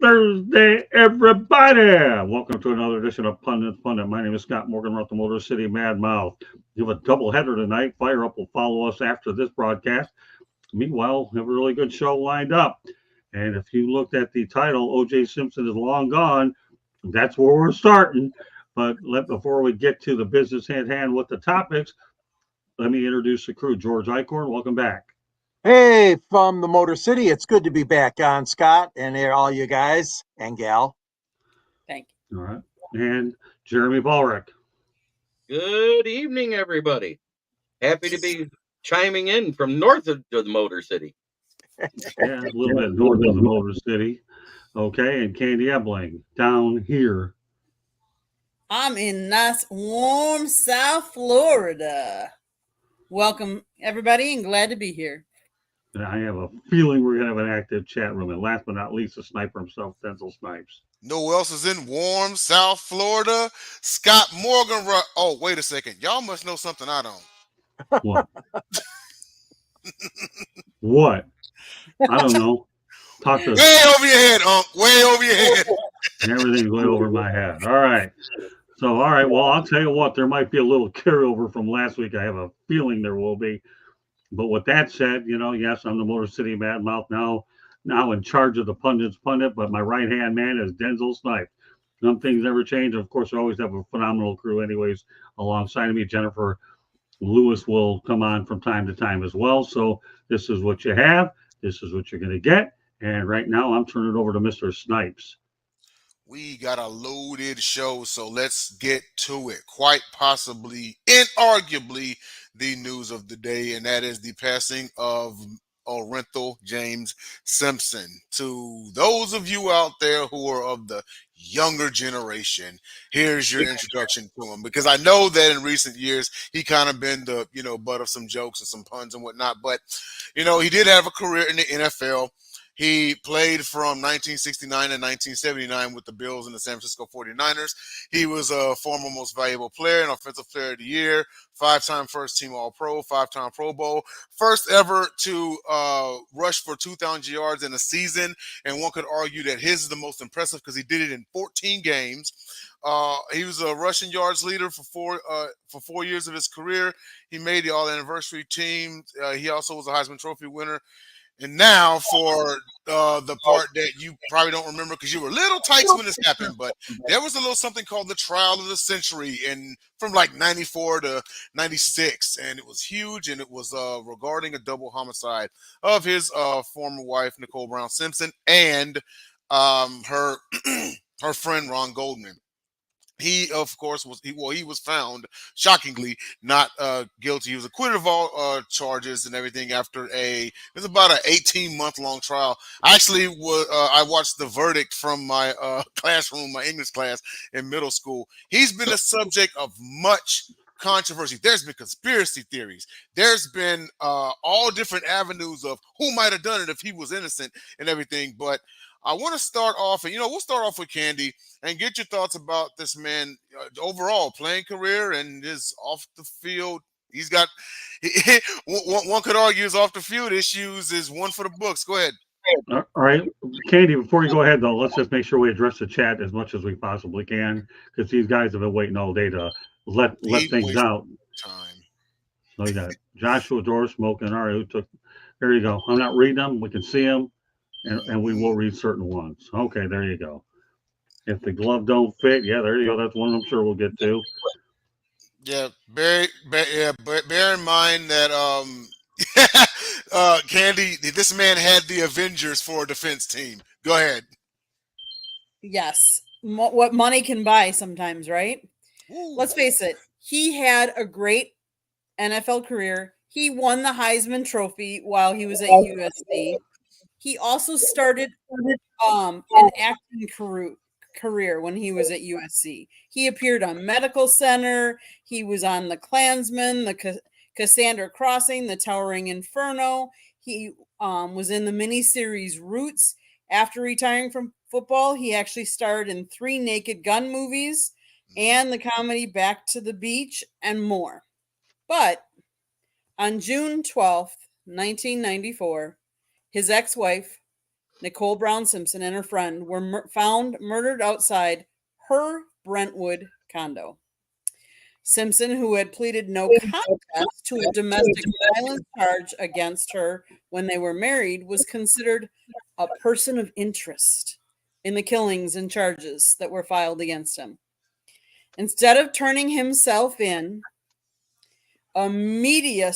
Thursday, everybody. Welcome to another edition of Pundits Pundit. My name is Scott Morgan. We're at the Motor City Mad Mouth. You have a double header tonight. Fire Up will follow us after this broadcast. Meanwhile, we have a really good show lined up. And if you looked at the title, O.J. Simpson is long gone. That's where we're starting. But before we get to the business at hand with the topics, let me introduce the crew. George Eichhorn, welcome back. Hey, from the Motor City, it's good to be back on, Scott, and all you guys and gal. Thank you. All right. And Jeremy Ballrick. Good evening, everybody. Happy to be chiming in from north of the Motor City. Yeah, a little bit north of the Motor City. Okay, and Candy Ebling down here. I'm in nice, warm South Florida. Welcome, everybody, and glad to be here. And I have a feeling we're going to have an active chat room. And last but not least, the sniper himself, Denzel Snipes. No else is in warm South Florida. Scott Morgan. Oh, wait a second. Y'all must know something I don't. What? What? I don't know. Talk to way over your head, Unc. Way over your head. Everything's way over my head. All right. So, all right. Well, I'll tell you what. There might be a little carryover from last week. I have a feeling there will be. But with that said, yes, I'm the Motor City Mad Mouth now in charge of the Pundits Pundit, but my right-hand man is Denzel Snipes. Some things never change. Of course, I always have a phenomenal crew anyways alongside of me. Jennifer Lewis will come on from time to time as well. So this is what you have. This is what you're going to get. And right now, I'm turning it over to Mr. Snipes. We got a loaded show, so let's get to it. Quite possibly, inarguably, the news of the day, and that is the passing of Orenthal James Simpson. To those of you out there who are of the younger generation, here's your introduction to him, because I know that in recent years he kind of been the butt of some jokes and some puns and whatnot, but he did have a career in the NFL. He played from 1969 to 1979 with the Bills and the San Francisco 49ers. He was a former most valuable player and offensive player of the year, 5-time first-team All-Pro, 5-time Pro Bowl, first ever to rush for 2,000 yards in a season, and one could argue that his is the most impressive because he did it in 14 games. He was a rushing yards leader for 4 years of his career. He made the All-Anniversary team. He also was a Heisman Trophy winner. And now for the part that you probably don't remember because you were little tights when this happened, but there was a little something called the trial of the century from like 94 to 96, and it was huge, and it was regarding a double homicide of his former wife, Nicole Brown Simpson, and her her friend, Ron Goldman. He, of course, was found, shockingly, not guilty. He was acquitted of all charges and everything after it was about an 18-month-long trial. Actually, I watched the verdict from my classroom, my English class in middle school. He's been a subject of much controversy. There's been conspiracy theories. There's been all different avenues of who might have done it if he was innocent and everything, but I want to start off, and we'll start off with Candy and get your thoughts about this man overall playing career and his off the field. He's got one could argue his off the field issues is one for the books. Go ahead. All right, Candy. Before you go ahead, though, let's just make sure we address the chat as much as we possibly can because these guys have been waiting all day to let things out. Time. So you got Joshua Door smoking. All right, there you go. I'm not reading them. We can see them. And we will read certain ones. Okay, there you go. If the glove don't fit, yeah, there you go. That's one I'm sure we'll get to. Yeah, bear in mind that Candy, this man had the Avengers for a defense team. Go ahead. Yes, what money can buy sometimes, right? Ooh. Let's face it. He had a great NFL career. He won the Heisman Trophy while he was at USC. He also started an acting career when he was at USC. He appeared on Medical Center. He was on The Klansman, the Cassandra Crossing, The Towering Inferno. He was in the miniseries Roots. After retiring from football, he actually starred in 3 Naked Gun movies and the comedy Back to the Beach and more. But on June 12th, 1994, his ex-wife, Nicole Brown Simpson and her friend were found murdered outside her Brentwood condo. Simpson, who had pleaded no contest to a domestic violence charge against her when they were married, was considered a person of interest in the killings and charges that were filed against him. Instead of turning himself in, a media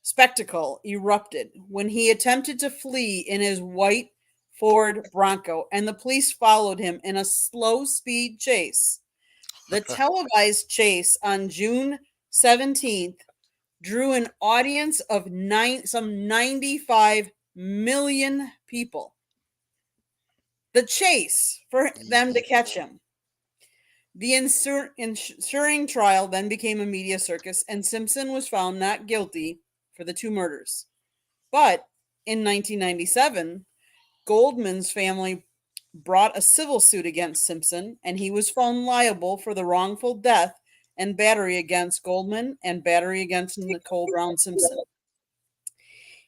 spectacle erupted when he attempted to flee in his white Ford Bronco, and the police followed him in a slow-speed chase. The televised chase on June 17th drew an audience of some 95 million people. The chase for them to catch him. The ensuing trial then became a media circus, and Simpson was found not guilty for the two murders. But in 1997, Goldman's family brought a civil suit against Simpson, and he was found liable for the wrongful death and battery against Goldman and battery against Nicole Brown Simpson.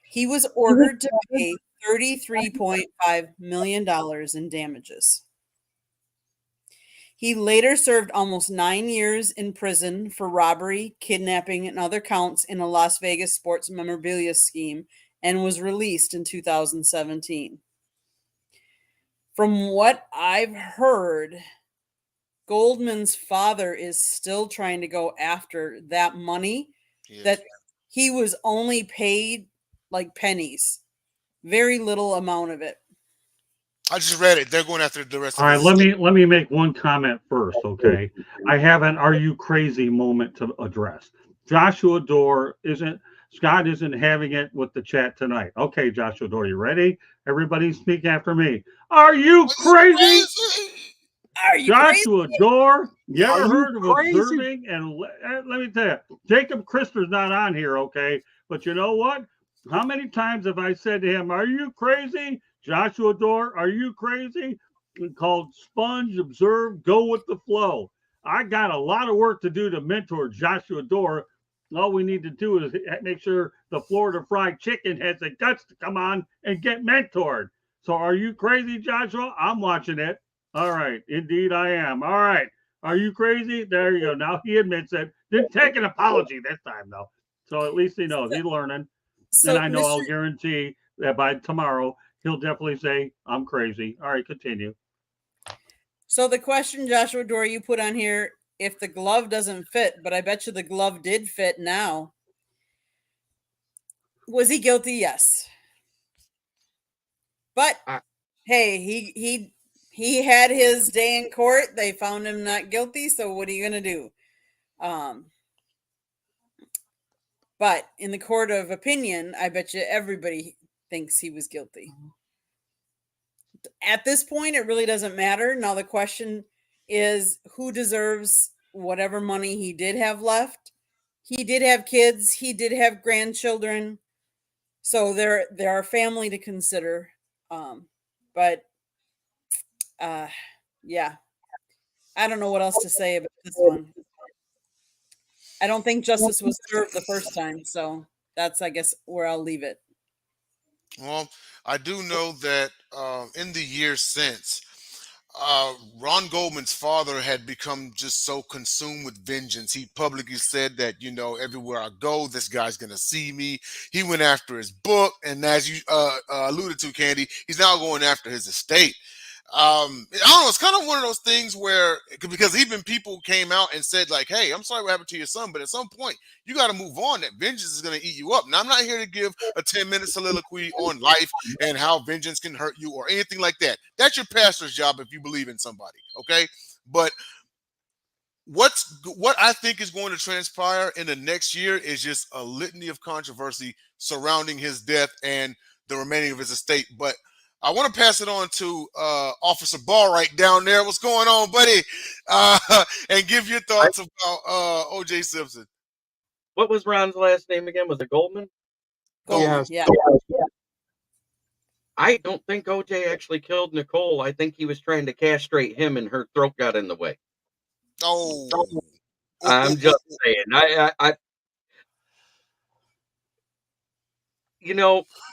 He was ordered to pay $33.5 million in damages. He later served almost 9 years in prison for robbery, kidnapping, and other counts in a Las Vegas sports memorabilia scheme and was released in 2017. From what I've heard, Goldman's father is still trying to go after that money that he was only paid like pennies, very little amount of it. I just read it. They're going after the rest All of right, it. let me make one comment first, okay? I have an "Are you crazy?" moment to address. Joshua Dorr Scott isn't having it with the chat tonight. Okay, Joshua Dorr, you ready? Everybody speak after me. Are you crazy? Are you Joshua crazy? Dorr, you ever Are you heard of crazy? observing? And let me tell you, Jacob Christer's not on here, okay? But you know what? How many times have I said to him, "Are you crazy?" Joshua Dorr, are you crazy? Called sponge, observe, go with the flow. I got a lot of work to do to mentor Joshua Dorr. All we need to do is make sure the Florida Fried Chicken has the guts to come on and get mentored. So are you crazy, Joshua? I'm watching it. All right. Indeed, I am. All right. Are you crazy? There you go. Now he admits it. Didn't take an apology this time, though. So at least he knows he's learning. So, And I know Mr. I'll guarantee that by tomorrow, he'll definitely say, I'm crazy. All right, continue. So the question, Joshua Dorr, you put on here, if the glove doesn't fit, but I bet you the glove did fit now. Was he guilty? Yes. But hey, he had his day in court. They found him not guilty. So what are you gonna do? But in the court of opinion, I bet you everybody thinks he was guilty. At this point, it really doesn't matter. Now the question is, who deserves whatever money he did have left? He did have kids. He did have grandchildren. So there are family to consider. Yeah, I don't know what else to say about this one. I don't think justice was served the first time. So that's, I guess, where I'll leave it. Well, I do know that in the years since, Ron Goldman's father had become just so consumed with vengeance. He publicly said that, everywhere I go, this guy's going to see me. He went after his book. And as you alluded to, Candy, he's now going after his estate. I don't know. It's kind of one of those things where, because even people came out and said like, "Hey, I'm sorry what happened to your son, but at some point you got to move on. That vengeance is going to eat you up." Now, I'm not here to give a 10-minute soliloquy on life and how vengeance can hurt you or anything like that. That's your pastor's job if you believe in somebody, okay? But what I think is going to transpire in the next year is just a litany of controversy surrounding his death and the remaining of his estate. But I want to pass it on to Officer Ball right down there. What's going on, buddy? And give your thoughts about O.J. Simpson. What was Ron's last name again? Was it Goldman? Goldman, yeah. I don't think O.J. actually killed Nicole. I think he was trying to castrate him, and her throat got in the way. Oh, I'm just saying.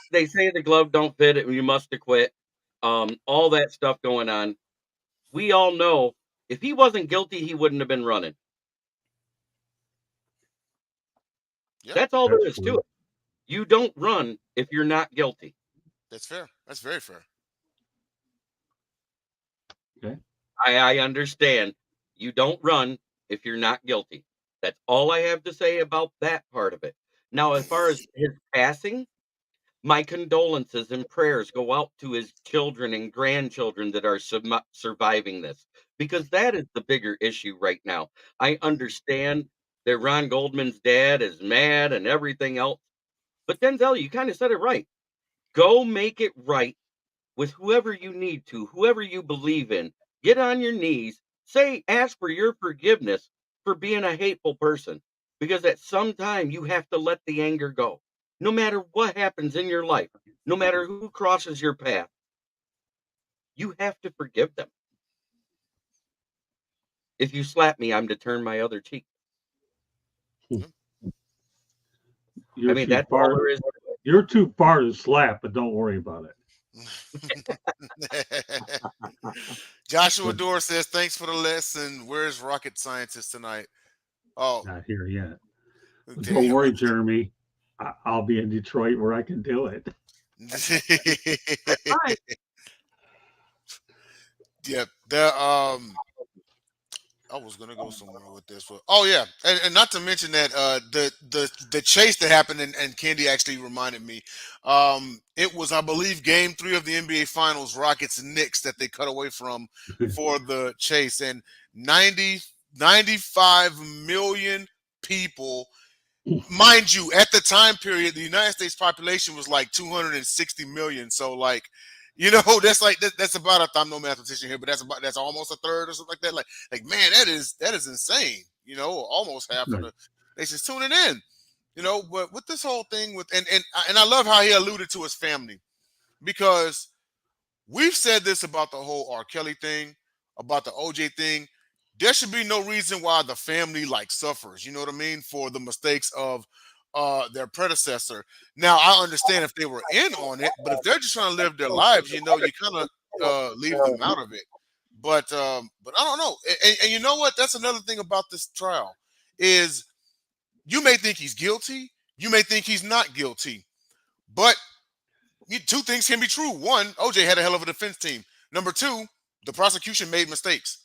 They say the glove don't fit, and you must have quit. all that stuff going on. We all know if he wasn't guilty, he wouldn't have been running. Yeah, That's all That's there is to true. it. You don't run if you're not guilty. that's fair. That's very fair. Okay. I understand. You don't run if you're not guilty. That's all I have to say about that part of it. Now, as far as his passing, my condolences and prayers go out to his children and grandchildren that are surviving this, because that is the bigger issue right now. I understand that Ron Goldman's dad is mad and everything else, but Denzel, you kind of said it right. Go make it right with whoever you need to, whoever you believe in. Get on your knees, ask for your forgiveness for being a hateful person, because at some time you have to let the anger go. No matter what happens in your life, no matter who crosses your path, you have to forgive them. If you slap me, I'm to turn my other cheek. You're too That's all far. there is. You're too far to slap, but don't worry about it. Joshua But Dorr says, "Thanks for the lesson. Where's rocket scientist tonight?" Oh, not here yet. But don't damn. worry, Jeremy. I'll be in Detroit where I can do it. Right. Yeah, I was gonna go somewhere with this, but oh yeah, and not to mention that the chase that happened, and Candy actually reminded me, it was, I believe, Game 3 of the NBA Finals, Rockets Knicks, that they cut away from for the chase, and 95 million people. Mind you, at the time period, the United States population was like 260 million. So, like, that's like that's about I'm no mathematician here, but that's almost a third or something like that. Like man, that is insane. Almost half of Right. the nation's tuning in. But with this whole thing with and I love how he alluded to his family, because we've said this about the whole R. Kelly thing, about the OJ thing. There should be no reason why the family suffers. You know what I mean? For the mistakes of their predecessor. Now, I understand if they were in on it, but if they're just trying to live their lives, you kind of leave them out of it. But I don't know. And you know what? That's another thing about this trial is you may think he's guilty, you may think he's not guilty, but two things can be true. One, OJ had a hell of a defense team. Number two, the prosecution made mistakes.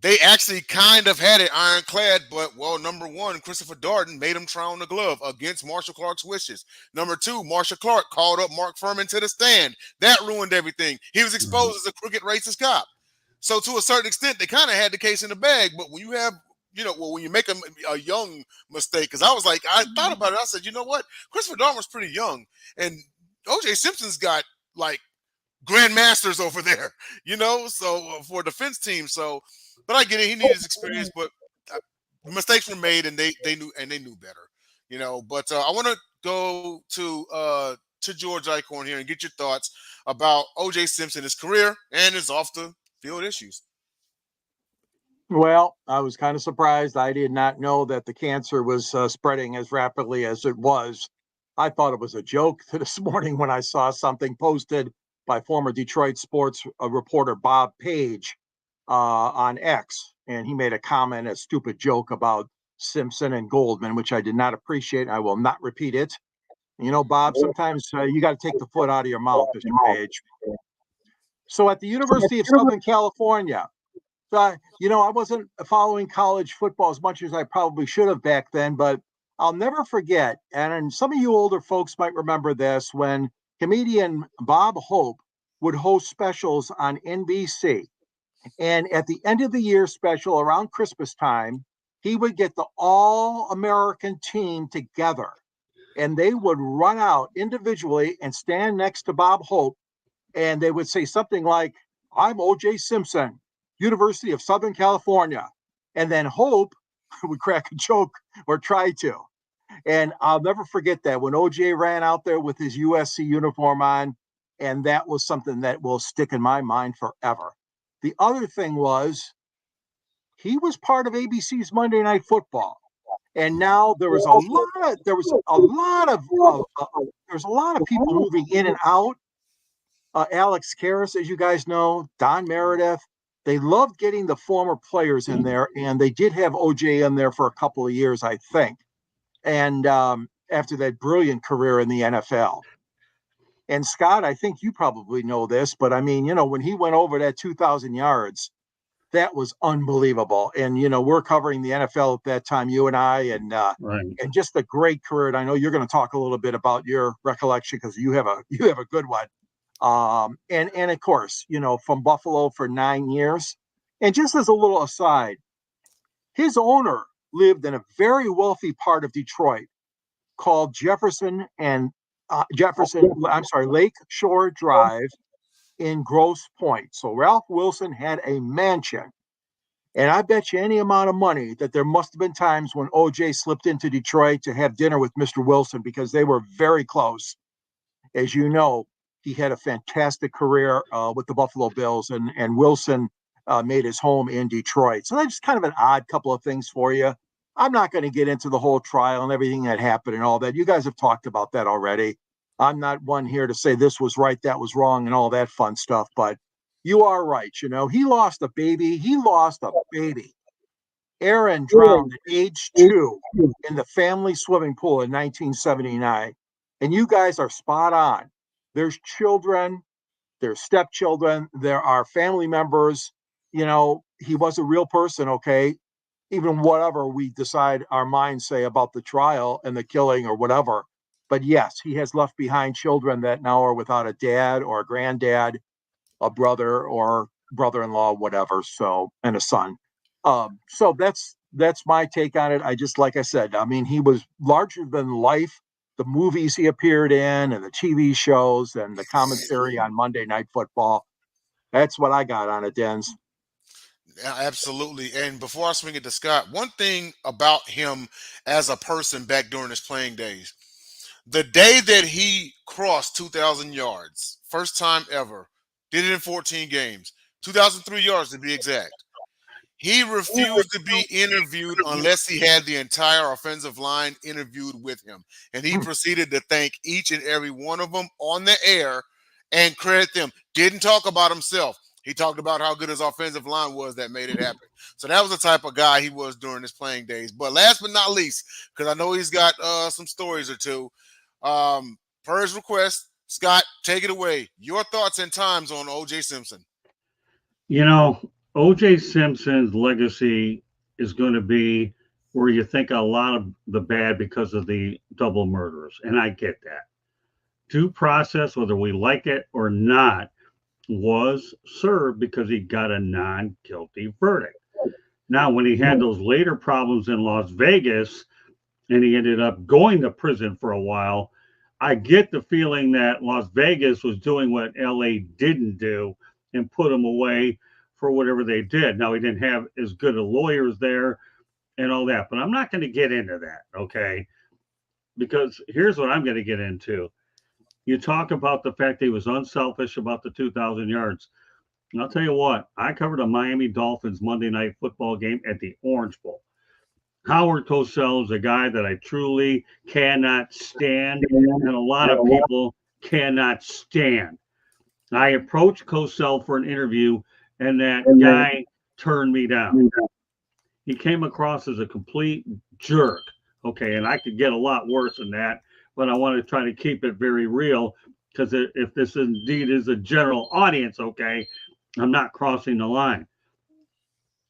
They actually kind of had it ironclad, but, well, number one, Christopher Darden made him try on the glove against Marshall Clark's wishes. Number two, Marshall Clark called up Mark Furman to the stand. That ruined everything. He was exposed as a crooked racist cop. So to a certain extent, they kind of had the case in the bag. But when you have, when you make a young mistake, because I thought about it. I said, you know what? Christopher Darden was pretty young. And O.J. Simpson's got, grandmasters over there, so for a defense team. So, but I get it. He needed his experience, but mistakes were made, and they knew better, But I want to go to George Eichhorn here and get your thoughts about O.J. Simpson, his career, and his off the field issues. Well, I was kind of surprised. I did not know that the cancer was spreading as rapidly as it was. I thought it was a joke this morning when I saw something posted by former Detroit sports reporter Bob Page on X, and he made a stupid joke about Simpson and Goldman, which I did not appreciate. I will not repeat it. Bob, sometimes you got to take the foot out of your mouth, Mr. Page. So at the University of Southern California, I wasn't following college football as much as I probably should have back then, but I'll never forget, and some of you older folks might remember this, when comedian Bob Hope would host specials on NBC. And at the end of the year special around Christmas time, he would get the all-American team together, and they would run out individually and stand next to Bob Hope, and they would say something like, "I'm O.J. Simpson, University of Southern California." And then Hope would crack a joke or try to. And I'll never forget that when OJ ran out there with his USC uniform on, and that was something that will stick in my mind forever. The other thing was he was part of ABC's Monday Night Football. And now there was a lot of people moving in and out. Alex Karras, as you guys know, Don Meredith. They loved getting the former players in there, and they did have OJ in there for a couple of years, I think. And after that brilliant career in the NFL. And Scott, I think you probably know this, but I mean, when he went over that 2,000 yards, that was unbelievable. And we're covering the NFL at that time, you and I, Right. and just a great career. And I know you're going to talk a little bit about your recollection because you have a good one. And of course, from Buffalo for 9 years. And just as a little aside, his owner lived in a very wealthy part of Detroit called Lake Shore Drive in Grosse Pointe. So Ralph Wilson had a mansion. And I bet you any amount of money that there must have been times when OJ slipped into Detroit to have dinner with Mr. Wilson because they were very close. As you know, he had a fantastic career with the Buffalo Bills, and Wilson made his home in Detroit. So that's just kind of an odd couple of things for you. I'm not going to get into the whole trial and everything that happened and all that. You guys have talked about that already. I'm not one here to say this was right, that was wrong, and all that fun stuff. But you are right. He lost a baby. Aaron drowned at age 2 in the family swimming pool in 1979. And you guys are spot on. There's children, there's stepchildren, there are family members. He was a real person, okay? Even whatever we decide our minds say about the trial and the killing or whatever. But yes, he has left behind children that now are without a dad or a granddad, a brother or brother-in-law, whatever. So, and a son. So that's my take on it. Like I said, I mean, he was larger than life. The movies he appeared in and the TV shows and the commentary on Monday Night Football. That's what I got on it, Dens. Absolutely. And before I swing it to Scott, one thing about him as a person back during his playing days, the day that he crossed 2,000 yards, first time ever, did it in 14 games, 2,003 yards to be exact. He refused to be interviewed unless he had the entire offensive line interviewed with him. And he proceeded to thank each and every one of them on the air and credit them. Didn't talk about himself. He talked about how good his offensive line was that made it happen. So that was the type of guy he was during his playing days. But last but not least, because I know he's got some stories or two, per his request, Scott, take it away. Your thoughts and times on O.J. Simpson. O.J. Simpson's legacy is going to be where you think a lot of the bad because of the double murders. And I get that. Due process, whether we like it or not, was served because he got a non-guilty verdict. Now, when he had those later problems in Las Vegas and he ended up going to prison for a while, I get the feeling that Las Vegas was doing what LA didn't do and put him away for whatever they did. Now, he didn't have as good a lawyers there and all that, but I'm not going to get into that, okay? Because here's what I'm going to get into. You talk about the fact that he was unselfish about the 2,000 yards. And I'll tell you what, I covered a Miami Dolphins Monday Night Football game at the Orange Bowl. Howard Cosell is a guy that I truly cannot stand, and a lot of people cannot stand. I approached Cosell for an interview, and that guy turned me down. He came across as a complete jerk. Okay, and I could get a lot worse than that, but I want to try to keep it very real because if this indeed is a general audience, okay, I'm not crossing the line.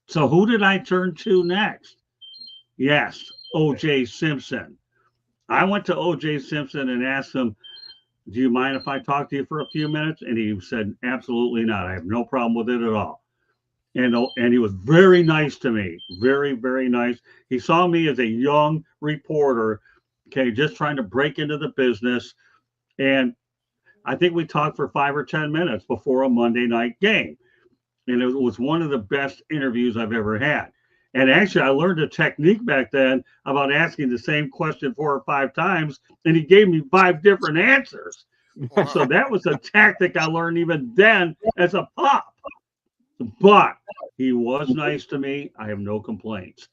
So who did I turn to next? Yes, O.J. Simpson. I went to O.J. Simpson and asked him, do you mind if I talk to you for a few minutes? And he said, absolutely not. I have no problem with it at all. And he was very nice to me. Very, very nice. He saw me as a young reporter, okay, just trying to break into the business. And I think we talked for 5 or 10 minutes before a Monday night game. And it was one of the best interviews I've ever had. And actually, I learned a technique back then about asking the same question 4 or 5 times, and he gave me 5 different answers. Wow. So that was a tactic I learned even then as a pup. But he was nice to me. I have no complaints.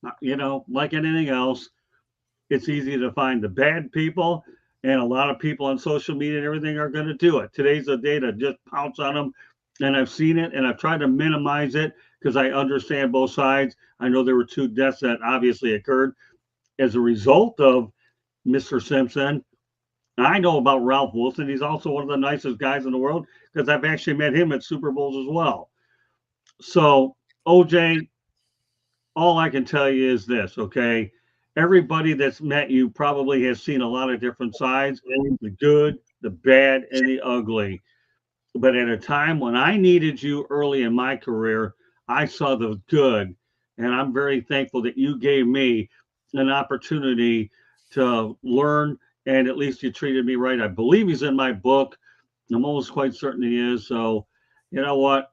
Like anything else, it's easy to find the bad people And a lot of people on social media and everything are going to do it. Today's the day to just pounce on them. And I've seen it, and I've tried to minimize it because I understand both sides. I know there were 2 deaths that obviously occurred as a result of Mr. Simpson. I know about Ralph Wilson. He's also one of the nicest guys in the world because I've actually met him at Super Bowls as well. So, OJ, all I can tell you is this, okay? Everybody that's met you probably has seen a lot of different sides, the good, the bad, and the ugly. But at a time when I needed you early in my career, I saw the good. And I'm very thankful that you gave me an opportunity to learn, and at least you treated me right. I believe he's in my book. I'm almost quite certain he is. So, you know what?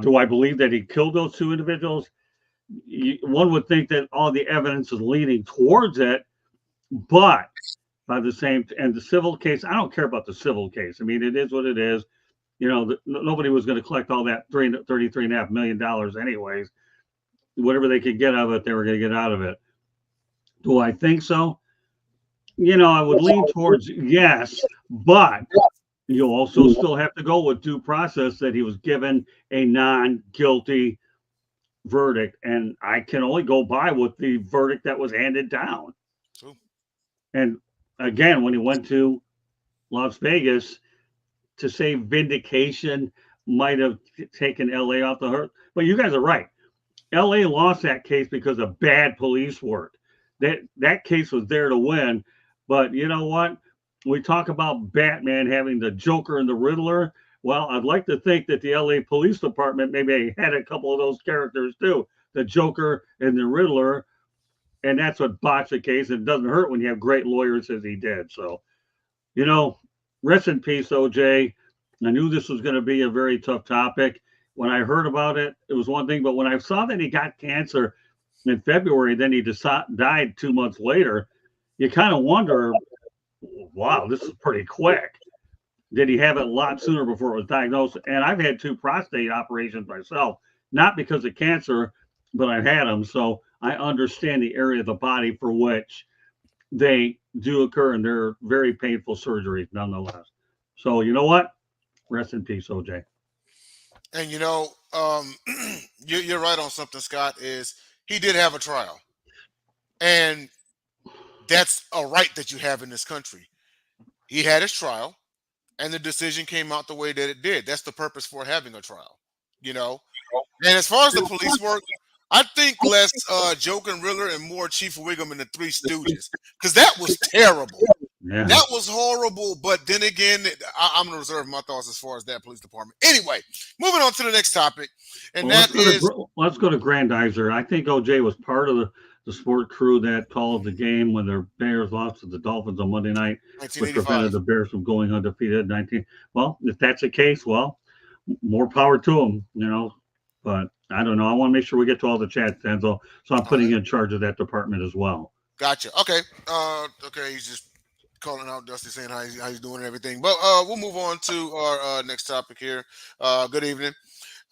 Do I believe that he killed those 2 individuals? One would think that all the evidence is leaning towards it, but by the same, and the civil case, I don't care about the civil case. I mean, it is what it is. You know, nobody was going to collect all that $33.5 million anyways. Whatever they could get out of it, they were going to get out of it. Do I think so? You know, I would lean towards yes, but you also still have to go with due process that he was given a non-guilty verdict, and I can only go by with the verdict that was handed down. True. And again, when he went to Las Vegas to say vindication might have taken LA off the hook, but you guys are right. LA lost that case because of bad police work. That case was there to win, but you know what? We talk about Batman having the Joker and the Riddler. Well, I'd like to think that the LA Police Department maybe had a couple of those characters too, the Joker and the Riddler, and that's what botched the case. It doesn't hurt when you have great lawyers as he did. So, you know, rest in peace, OJ. I knew this was going to be a very tough topic. When I heard about it, it was one thing, but when I saw that he got cancer in February, then he died 2 months later, you kind of wonder, wow, this is pretty quick. Did he have it a lot sooner before it was diagnosed? And I've had 2 prostate operations myself, not because of cancer, but I've had them. So I understand the area of the body for which they do occur, and they're very painful surgeries nonetheless. So you know what? Rest in peace, OJ. And you know, you're right on something, Scott. Is he did have a trial, and that's a right that you have in this country. He had his trial, and the decision came out the way that it did. That's the purpose for having a trial, you know. And as far as the police work, I think less Joker and Riddler and more Chief Wiggum and the Three Stooges, because that was terrible. Yeah. That was horrible. But then again, I'm going to reserve my thoughts as far as that police department. Anyway, moving on to the next topic, and Well, that let's go to Grandizer. I think OJ was part of the sport crew that called the game when the Bears lost to the Dolphins on Monday night, which prevented the Bears from going undefeated 19. Well, if that's the case, well, more power to them, you know. But I don't know. I want to make sure we get to all the chats, Denzel. So I'm putting you in charge of that department as well. Gotcha. Okay. Okay. He's just calling out Dusty, saying how he's doing and everything. But we'll move on to our next topic here. Good evening.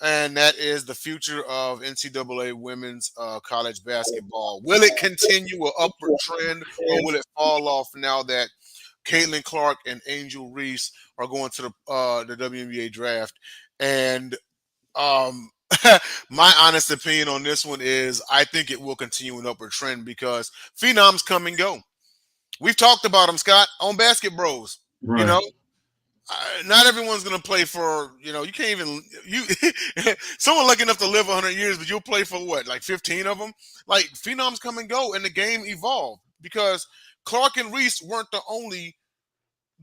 And that is the future of NCAA women's college basketball. Will it continue an upward trend, or will it fall off now that Caitlin Clark and Angel Reese are going to the WNBA draft? And my honest opinion on this one is I think it will continue an upward trend because phenoms come and go. We've talked about them, Scott, on Basket Bros. Right. You know, not everyone's going to play for, you know, you can't even, someone lucky enough to live 100 years, but you'll play for what, like 15 of them? Like, phenoms come and go, and the game evolved because Clark and Reese weren't the only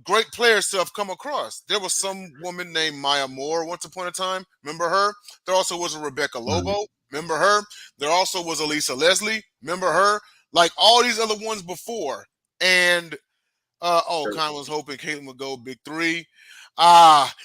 great players to have come across. There was some woman named Maya Moore once upon a time. Remember her? There also was a Rebecca Lobo. Remember her? There also was Elisa Leslie. Remember her? Like all these other ones before. And Con was hoping Caitlin would go Big Three.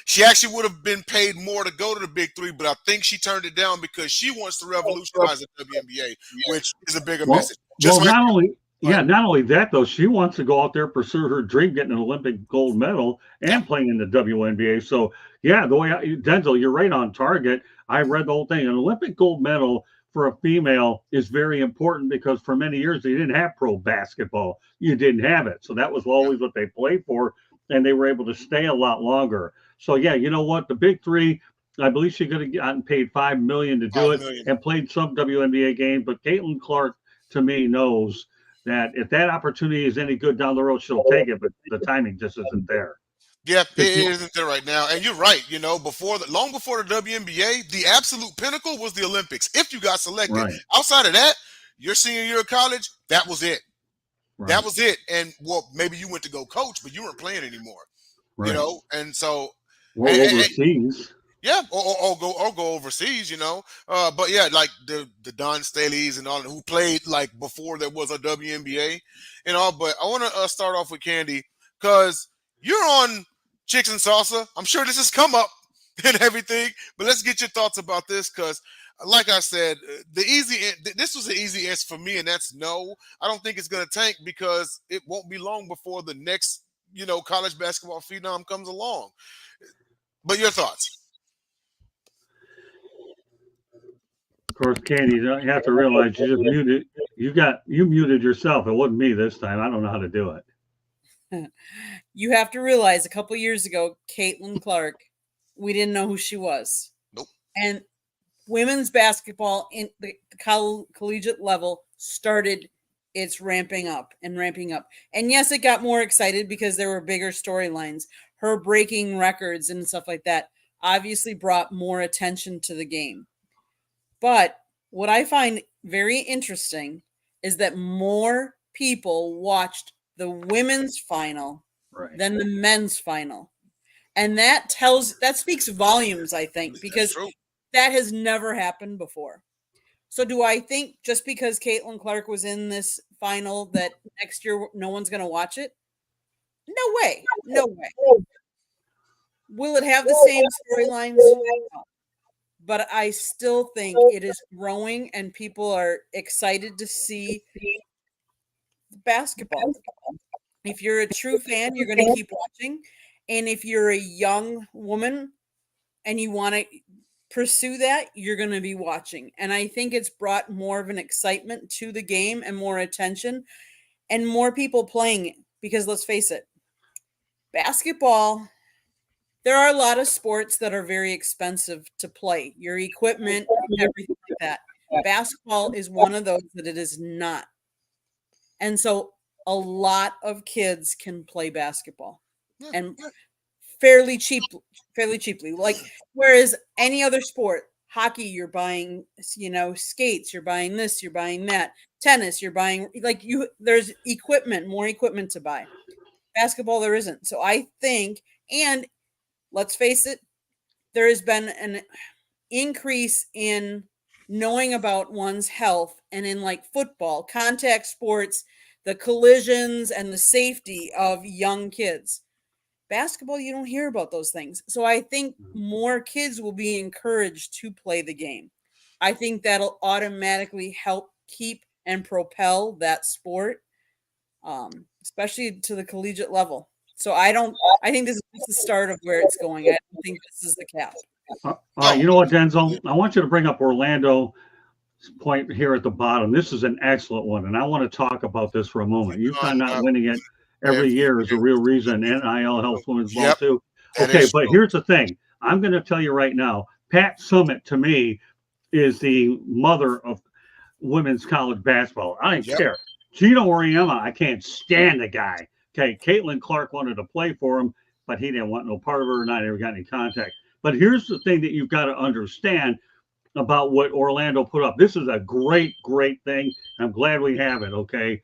She actually would have been paid more to go to the Big Three, but I think she turned it down because she wants to revolutionize the WNBA, which is a bigger message. Not only that, though, she wants to go out there, pursue her dream, getting an Olympic gold medal and playing in the WNBA. So, yeah, the way Denzel, you're right on target. I read the whole thing. An Olympic gold medal for a female is very important because for many years they didn't have pro basketball. You didn't have it. So that was always what they played for, and they were able to stay a lot longer. So yeah, you know what? The big three, I believe she could have gotten paid $5 million to do $5 it million. and played some WNBA games. But Caitlin Clark, to me, knows that if that opportunity is any good down the road, she'll take it. But the timing just isn't there. Yeah, it isn't there right now. And you're right. You know, long before the WNBA, the absolute pinnacle was the Olympics. If you got selected, Right. outside of that, your senior year of college, that was it. Right. That was it. And well, maybe you went to go coach, but you weren't playing anymore. Right. You know, and so or overseas. Yeah, or go overseas, you know. But yeah, like the Don Staleys and all who played like before there was a WNBA and all. But I want to start off with Candy because you're on Chicks and Salsa. I'm sure this has come up and everything, but let's get your thoughts about this because, like I said, this was an easy answer for me, and that's no. I don't think it's going to tank because it won't be long before the next, college basketball phenom comes along. But your thoughts? Of course, Candy, you have to realize you just muted. You muted yourself. It wasn't me this time. I don't know how to do it. You have to realize a couple years ago, Caitlin Clark, we didn't know who she was. Nope. And women's basketball in the collegiate level started its ramping up. And yes, it got more excited because there were bigger storylines. Her breaking records and stuff like that obviously brought more attention to the game. But what I find very interesting is that more people watched the women's final than the men's final. And that speaks volumes, I think, because that has never happened before. So do I think just because Caitlin Clark was in this final that next year no one's going to watch it? No way. No way. Will it have the same storylines? No. But I still think it is growing and people are excited to see basketball. If you're a true fan, you're going to keep watching. And if you're a young woman and you want to pursue that, you're going to be watching. And I think it's brought more of an excitement to the game and more attention and more people playing it. Because let's face it, basketball, there are a lot of sports that are very expensive to play. Your equipment, everything like that. Basketball is one of those that it is not. And so a lot of kids can play basketball and fairly cheaply. Like, whereas any other sport, hockey, you're buying, skates, you're buying this, you're buying that. Tennis, you're buying, there's more equipment to buy. Basketball, there isn't. So I think, and let's face it, there has been an increase in knowing about one's health and in like football, contact sports, the collisions and the safety of young kids. Basketball, you don't hear about those things. So I think more kids will be encouraged to play the game. I think that'll automatically help keep and propel that sport, especially to the collegiate level. So I think this is the start of where it's going. I don't think this is the cap. All right, you know what, Denzel? I want you to bring up Orlando's point here at the bottom. This is an excellent one, and I want to talk about this for a moment. UConn not winning it every year is a real reason. NIL helps women's ball too. Okay, but here's the thing. I'm going to tell you right now, Pat Summitt, to me, is the mother of women's college basketball. I don't care. Gino Auriemma, I can't stand the guy. Okay, Caitlin Clark wanted to play for him, but he didn't want no part of her, and I never got any contact. But here's the thing that you've got to understand about what Orlando put up. This is a great, great thing. I'm glad we have it, okay?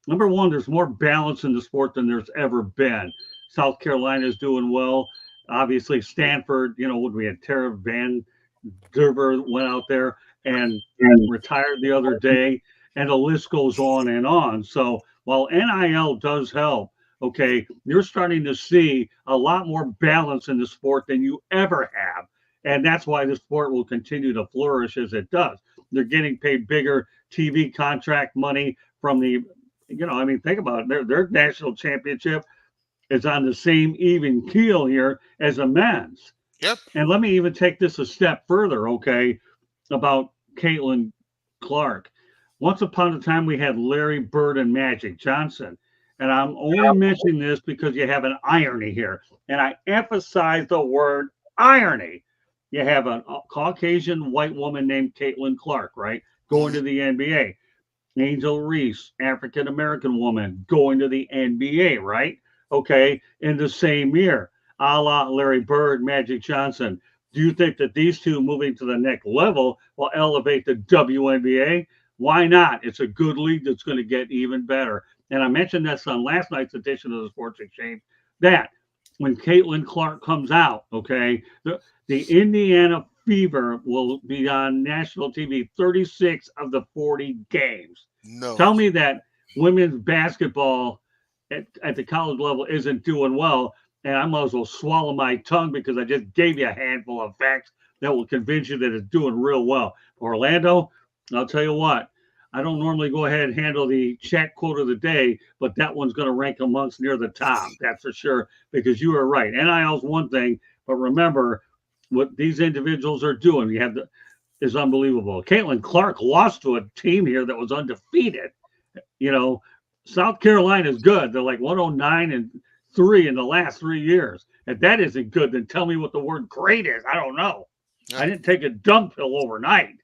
Number one, there's more balance in the sport than there's ever been. South Carolina is doing well. Obviously, Stanford, we had Tara Van Derver went out there and retired the other day, and the list goes on and on. So while NIL does help, okay, you're starting to see a lot more balance in the sport than you ever have. And that's why the sport will continue to flourish as it does. They're getting paid bigger TV contract money from the, think about it. Their national championship is on the same even keel here as a men's. Yep. And let me even take this a step further, okay, about Caitlin Clark. Once upon a time, we had Larry Bird and Magic Johnson. And I'm only mentioning this because you have an irony here. And I emphasize the word irony. You have a Caucasian white woman named Caitlin Clark, right? Going to the NBA. Angel Reese, African American woman, going to the NBA, right? Okay, in the same year, a la Larry Bird, Magic Johnson. Do you think that these two moving to the next level will elevate the WNBA? Why not? It's a good league that's going to get even better. And I mentioned this on last night's edition of the Sports Exchange that when Caitlin Clark comes out, okay, the Indiana Fever will be on national TV 36 of the 40 games. No. Tell me that women's basketball at the college level isn't doing well, and I might as well swallow my tongue because I just gave you a handful of facts that will convince you that it's doing real well. Orlando, I'll tell you what, I don't normally go ahead and handle the chat quote of the day, but that one's going to rank amongst near the top. That's for sure, because you are right. NIL is one thing, but remember what these individuals are doing. You have is unbelievable. Caitlin Clark lost to a team here that was undefeated. You know, South Carolina is good. They're like 109-3 in the last 3 years. If that isn't good, then tell me what the word great is. I don't know. Yeah. I didn't take a dump pill overnight.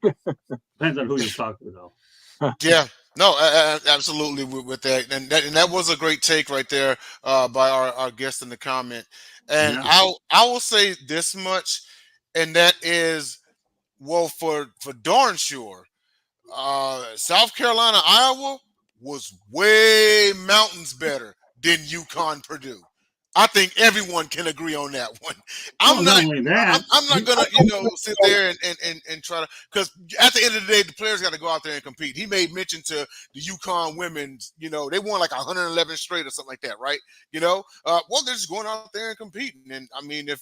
Depends on who you talk to, though. Yeah, no, absolutely with that. And that was a great take right there by our guest in the comment. And Yeah. I will say this much, and that is, well, for darn sure, South Carolina, Iowa was way mountains better than UConn, Purdue. I think everyone can agree on that one. Well, not only that, I'm not gonna, sit there and try to, because at the end of the day, the players got to go out there and compete. He made mention to the UConn women, they won like 111 straight or something like that, right? Well, they're just going out there and competing. And I mean, if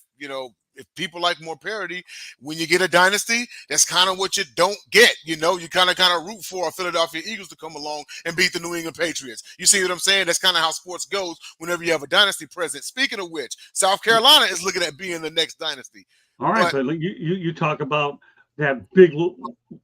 people like more parity, when you get a dynasty, that's kind of what you don't get. You kind of root for a Philadelphia Eagles to come along and beat the New England Patriots. You see what I'm saying? That's kind of how sports goes whenever you have a dynasty present. Speaking of which, South Carolina is looking at being the next dynasty. all right, but you talk about that big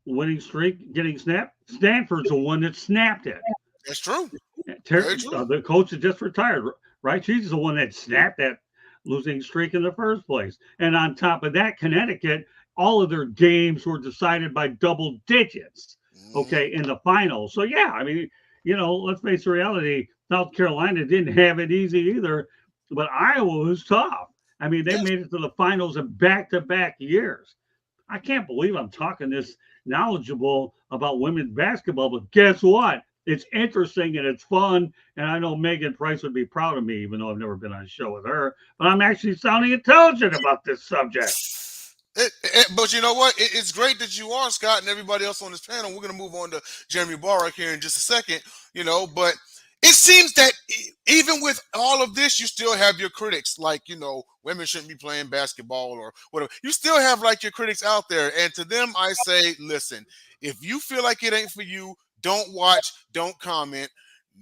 winning streak getting snapped. Stanford's the one that snapped it. That's true. The coach has just retired, right? She's the one that snapped that losing streak in the first place. And on top of that, Connecticut, all of their games were decided by double digits, okay, in the finals. So, yeah, I mean, let's face the reality. South Carolina didn't have it easy either, but Iowa was tough. I mean, they made it to the finals in back-to-back years. I can't believe I'm talking this knowledgeable about women's basketball, but guess what? It's interesting and it's fun. And I know Megan Price would be proud of me, even though I've never been on a show with her. But I'm actually sounding intelligent about this subject. But you know what? It's great that you are, Scott, and everybody else on this panel. We're going to move on to Jeremy Barrick here in just a second, but it seems that even with all of this, you still have your critics, like, women shouldn't be playing basketball or whatever. You still have like your critics out there. And to them, I say, listen, if you feel like it ain't for you, don't watch, don't comment.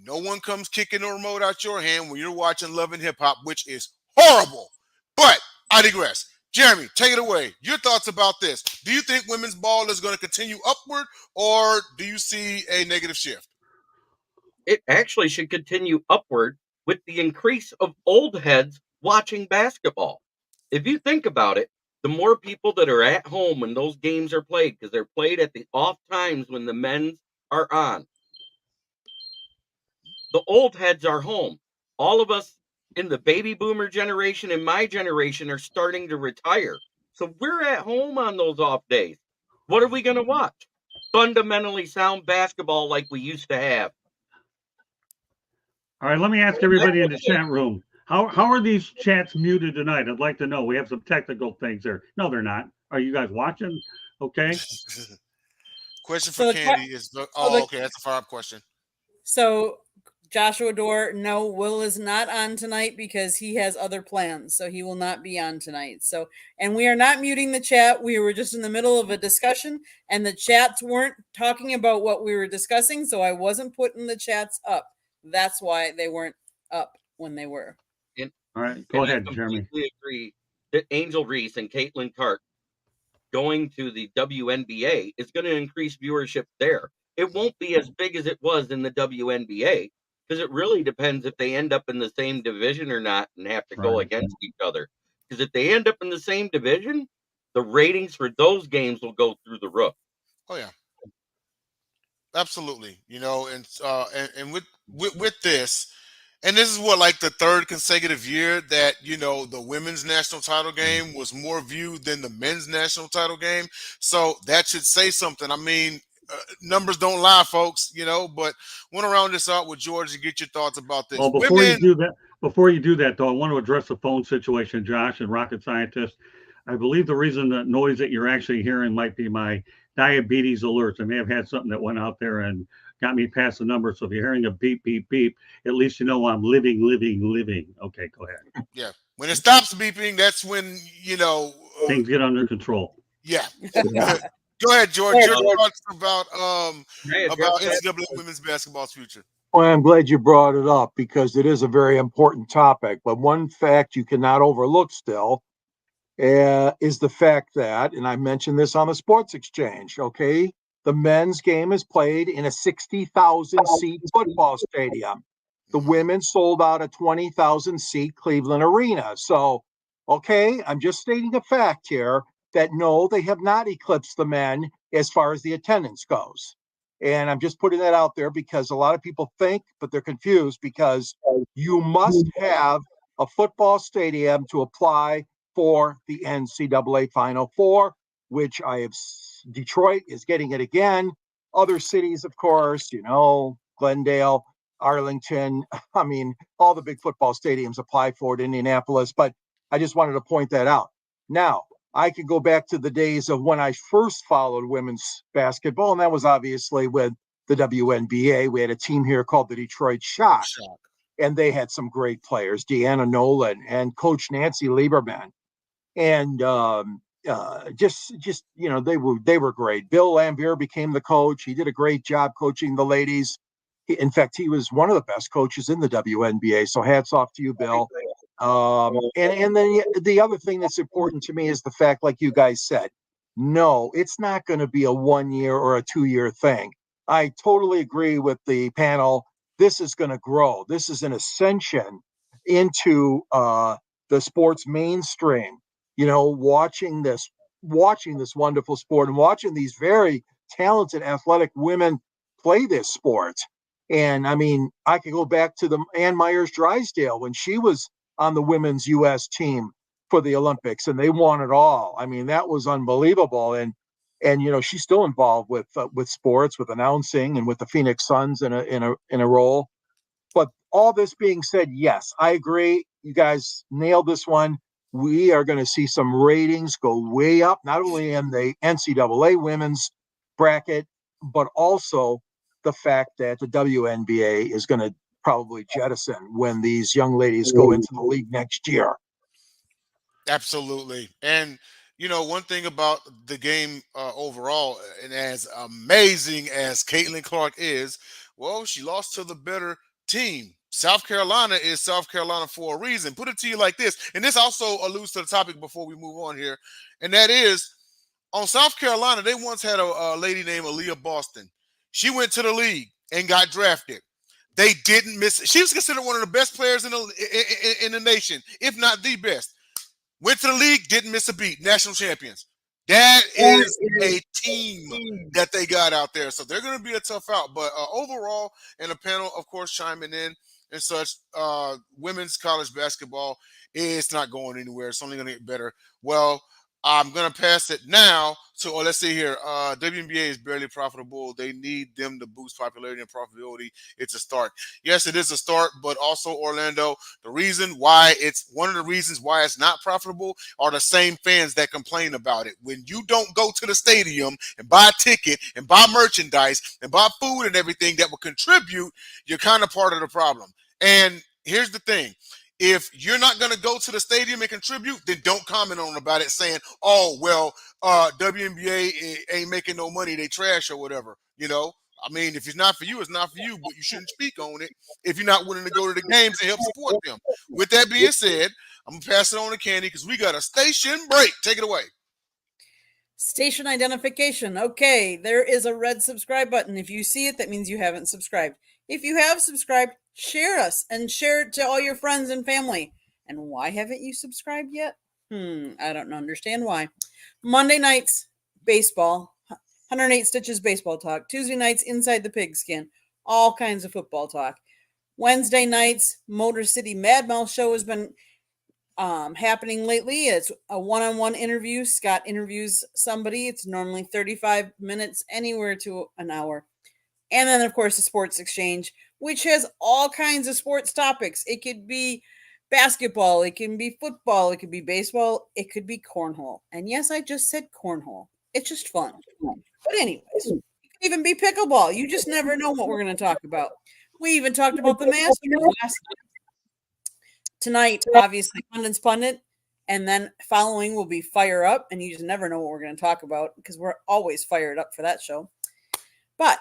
No one comes kicking the remote out your hand when you're watching Love and Hip Hop, which is horrible. But I digress. Jeremy, take it away. Your thoughts about this. Do you think women's ball is going to continue upward, or do you see a negative shift? It actually should continue upward with the increase of old heads watching basketball. If you think about it, the more people that are at home when those games are played, because they're played at the off times when the men's are on. The old heads are home. All of us in the baby boomer generation and my generation are starting to retire. So we're at home on those off days. What are we going to watch? Fundamentally sound basketball like we used to have. All right, let me ask everybody in the chat room. How are these chats muted tonight? I'd like to know. We have some technical things there. No, they're not. Are you guys watching? Okay. Question for Candy is, okay, that's a follow-up question. So Joshua Dorr, no, Will is not on tonight because he has other plans. So he will not be on tonight. So, and we are not muting the chat. We were just in the middle of a discussion and the chats weren't talking about what we were discussing. So I wasn't putting the chats up. That's why they weren't up when they were. All right, go ahead, Jeremy. I completely agree that Angel Reese and Caitlin Clark going to the WNBA is going to increase viewership there. It won't be as big as it was in the WNBA because it really depends if they end up in the same division or not and have to go Right. against each other. Because if they end up in the same division, the ratings for those games will go through the roof. Oh yeah, absolutely. And with this, and this is what, like, the third consecutive year that the women's national title game was more viewed than the men's national title game. So that should say something. I mean, numbers don't lie, folks. But want to round this out with George and get your thoughts about this. Well, before you do that, though, I want to address the phone situation, Josh and Rocket Scientist. I believe the reason the noise that you're actually hearing might be my diabetes alerts. I may have had something that went out there and got me past the number. So if you're hearing a beep, beep, beep, at least you know I'm living. Okay, go ahead. Yeah. When it stops beeping, that's when, things get under control. Yeah. Go ahead, George. Your thoughts about NCAA women's basketball's future. Well, I'm glad you brought it up because it is a very important topic. But one fact you cannot overlook still is the fact that, and I mentioned this on the Sports Exchange, okay, the men's game is played in a 60,000 seat football stadium. The women sold out a 20,000 seat Cleveland Arena. So, okay, I'm just stating a fact here that no, they have not eclipsed the men as far as the attendance goes. And I'm just putting that out there because a lot of people think, but they're confused because you must have a football stadium to apply for the NCAA Final Four, which Detroit is getting it again. Other cities, of course, Glendale, Arlington, I mean, all the big football stadiums apply for it, Indianapolis, but I just wanted to point that out. Now, I could go back to the days of when I first followed women's basketball, and that was obviously with the WNBA. We had a team here called the Detroit Shock, and they had some great players, Deanna Nolan and Coach Nancy Lieberman. And they were great. Bill Lambier became the coach. He did a great job coaching the ladies. In fact, he was one of the best coaches in the WNBA. So hats off to you, Bill. And then the other thing that's important to me is the fact, like you guys said, no, it's not going to be a 1 year or a 2 year thing. I totally agree with the panel. This is going to grow. This is an ascension into the sports mainstream. Watching this wonderful sport and watching these very talented athletic women play this sport. And I mean, I could go back to the Ann Myers Drysdale when she was on the women's U.S. team for the Olympics, and they won it all. I mean, that was unbelievable. And she's still involved with sports, with announcing, and with the Phoenix Suns in a role. But all this being said, yes, I agree. You guys nailed this one. We are going to see some ratings go way up, not only in the NCAA women's bracket, but also the fact that the WNBA is going to probably jettison when these young ladies go into the league next year. Absolutely. And, one thing about the game overall, and as amazing as Caitlin Clark is, well, she lost to the better team. South Carolina is South Carolina for a reason. Put it to you like this, and this also alludes to the topic before we move on here, and that is, on South Carolina, they once had a lady named Aaliyah Boston. She went to the league and got drafted. They didn't miss. She was considered one of the best players in the nation, if not the best. Went to the league, didn't miss a beat. National champions. That is a team that they got out there. So they're going to be a tough out. But overall, and the panel, of course, chiming in and such, women's college basketball is not going anywhere. It's only going to get better. Well, I'm going to pass it now to, let's see here. WNBA is barely profitable. They need them to boost popularity and profitability. It's a start. Yes, it is a start, but also, Orlando, one of the reasons why it's not profitable are the same fans that complain about it. When you don't go to the stadium and buy a ticket and buy merchandise and buy food and everything that will contribute, you're kind of part of the problem. And here's the thing. If you're not going to go to the stadium and contribute, then don't comment on about it saying, oh, well, WNBA ain't making no money. They trash or whatever. I mean, if it's not for you, it's not for you, but you shouldn't speak on it if you're not willing to go to the games and help support them. With that being said, I'm going to pass it on to Candy because we got a station break. Take it away. Station identification. Okay, there is a red subscribe button. If you see it, that means you haven't subscribed. If you have subscribed, share us and share it to all your friends and family. And why haven't you subscribed yet? I don't understand why. Monday nights, baseball. 108 Stitches baseball talk. Tuesday nights, Inside the Pigskin. All kinds of football talk. Wednesday nights, Motor City Mad Mouth show has been happening lately. It's a one-on-one interview. Scott interviews somebody. It's normally 35 minutes, anywhere to an hour. And then, of course, the Sports Exchange, which has all kinds of sports topics. It could be basketball, it can be football, it could be baseball, it could be cornhole. And yes, I just said cornhole. It's just fun. But anyways, it could even be pickleball. You just never know what we're going to talk about. We even talked about the Masters last night. Tonight, obviously, Pundits Pundit, and then following will be Fire Up, and you just never know what we're going to talk about because we're always fired up for that show. But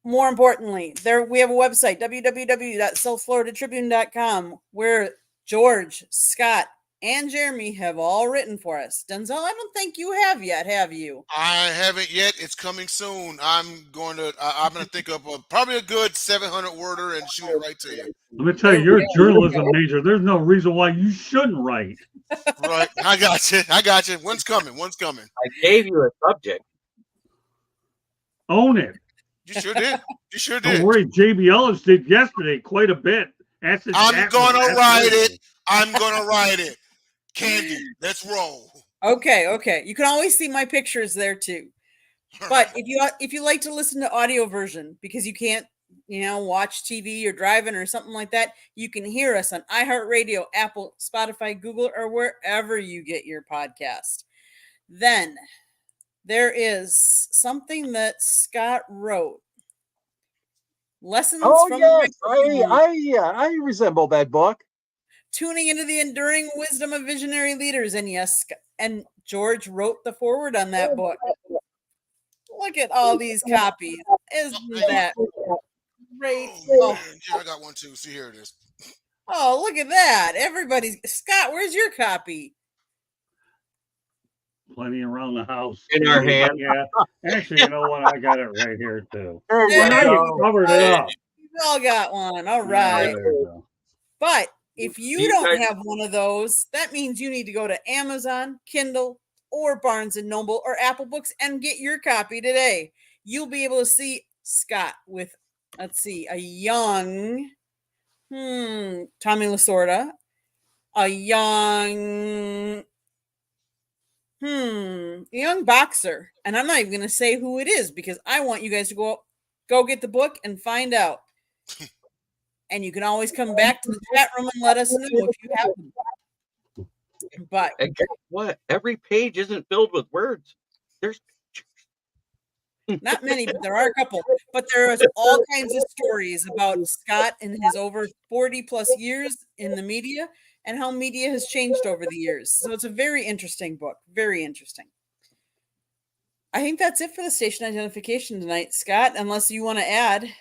more importantly, we have a website, www.southfloridatribune.com, where George, Scott, and Jeremy have all written for us. Denzel, I don't think you have yet, have you? I haven't yet. It's coming soon. I'm gonna think of probably a good 700-worder and shoot it right to you. Let me tell you, you're a journalism major. There's no reason why you shouldn't write. Right. I got you. When's coming? I gave you a subject. Own it. You sure did. Don't worry, JB Ellis did yesterday quite a bit. I'm gonna write it. Candy, let's roll. Okay. You can always see my pictures there too. But if you like to listen to audio version because you can't, watch TV or driving or something like that, you can hear us on iHeartRadio, Apple, Spotify, Google, or wherever you get your podcast. Then there is something that Scott wrote. Lessons from yes, I resemble that book. Tuning into the enduring wisdom of visionary leaders. And yes, and George wrote the foreword on that book. Look at all these copies. Isn't that great? Oh, yeah, I got one too. See, here it is. Oh, look at that. Scott, where's your copy? Plenty around the house. In our hand. Yeah. Actually, you know what? I got it right here too. There You covered it up. We've all got one. All right. There you go. But if you don't have one of those, that means you need to go to Amazon, Kindle, or Barnes & Noble or Apple Books and get your copy today. You'll be able to see Scott with, a young Tommy Lasorda, a young boxer. And I'm not even going to say who it is because I want you guys to go get the book and find out. And you can always come back to the chat room and let us know if you have them. But and guess what? Every page isn't filled with words. There's pictures. Not many, but there are a couple. But there is all kinds of stories about Scott and his over 40 plus years in the media and how media has changed over the years. So it's a very interesting book. Very interesting. I think that's it for the station identification tonight, Scott, unless you want to add.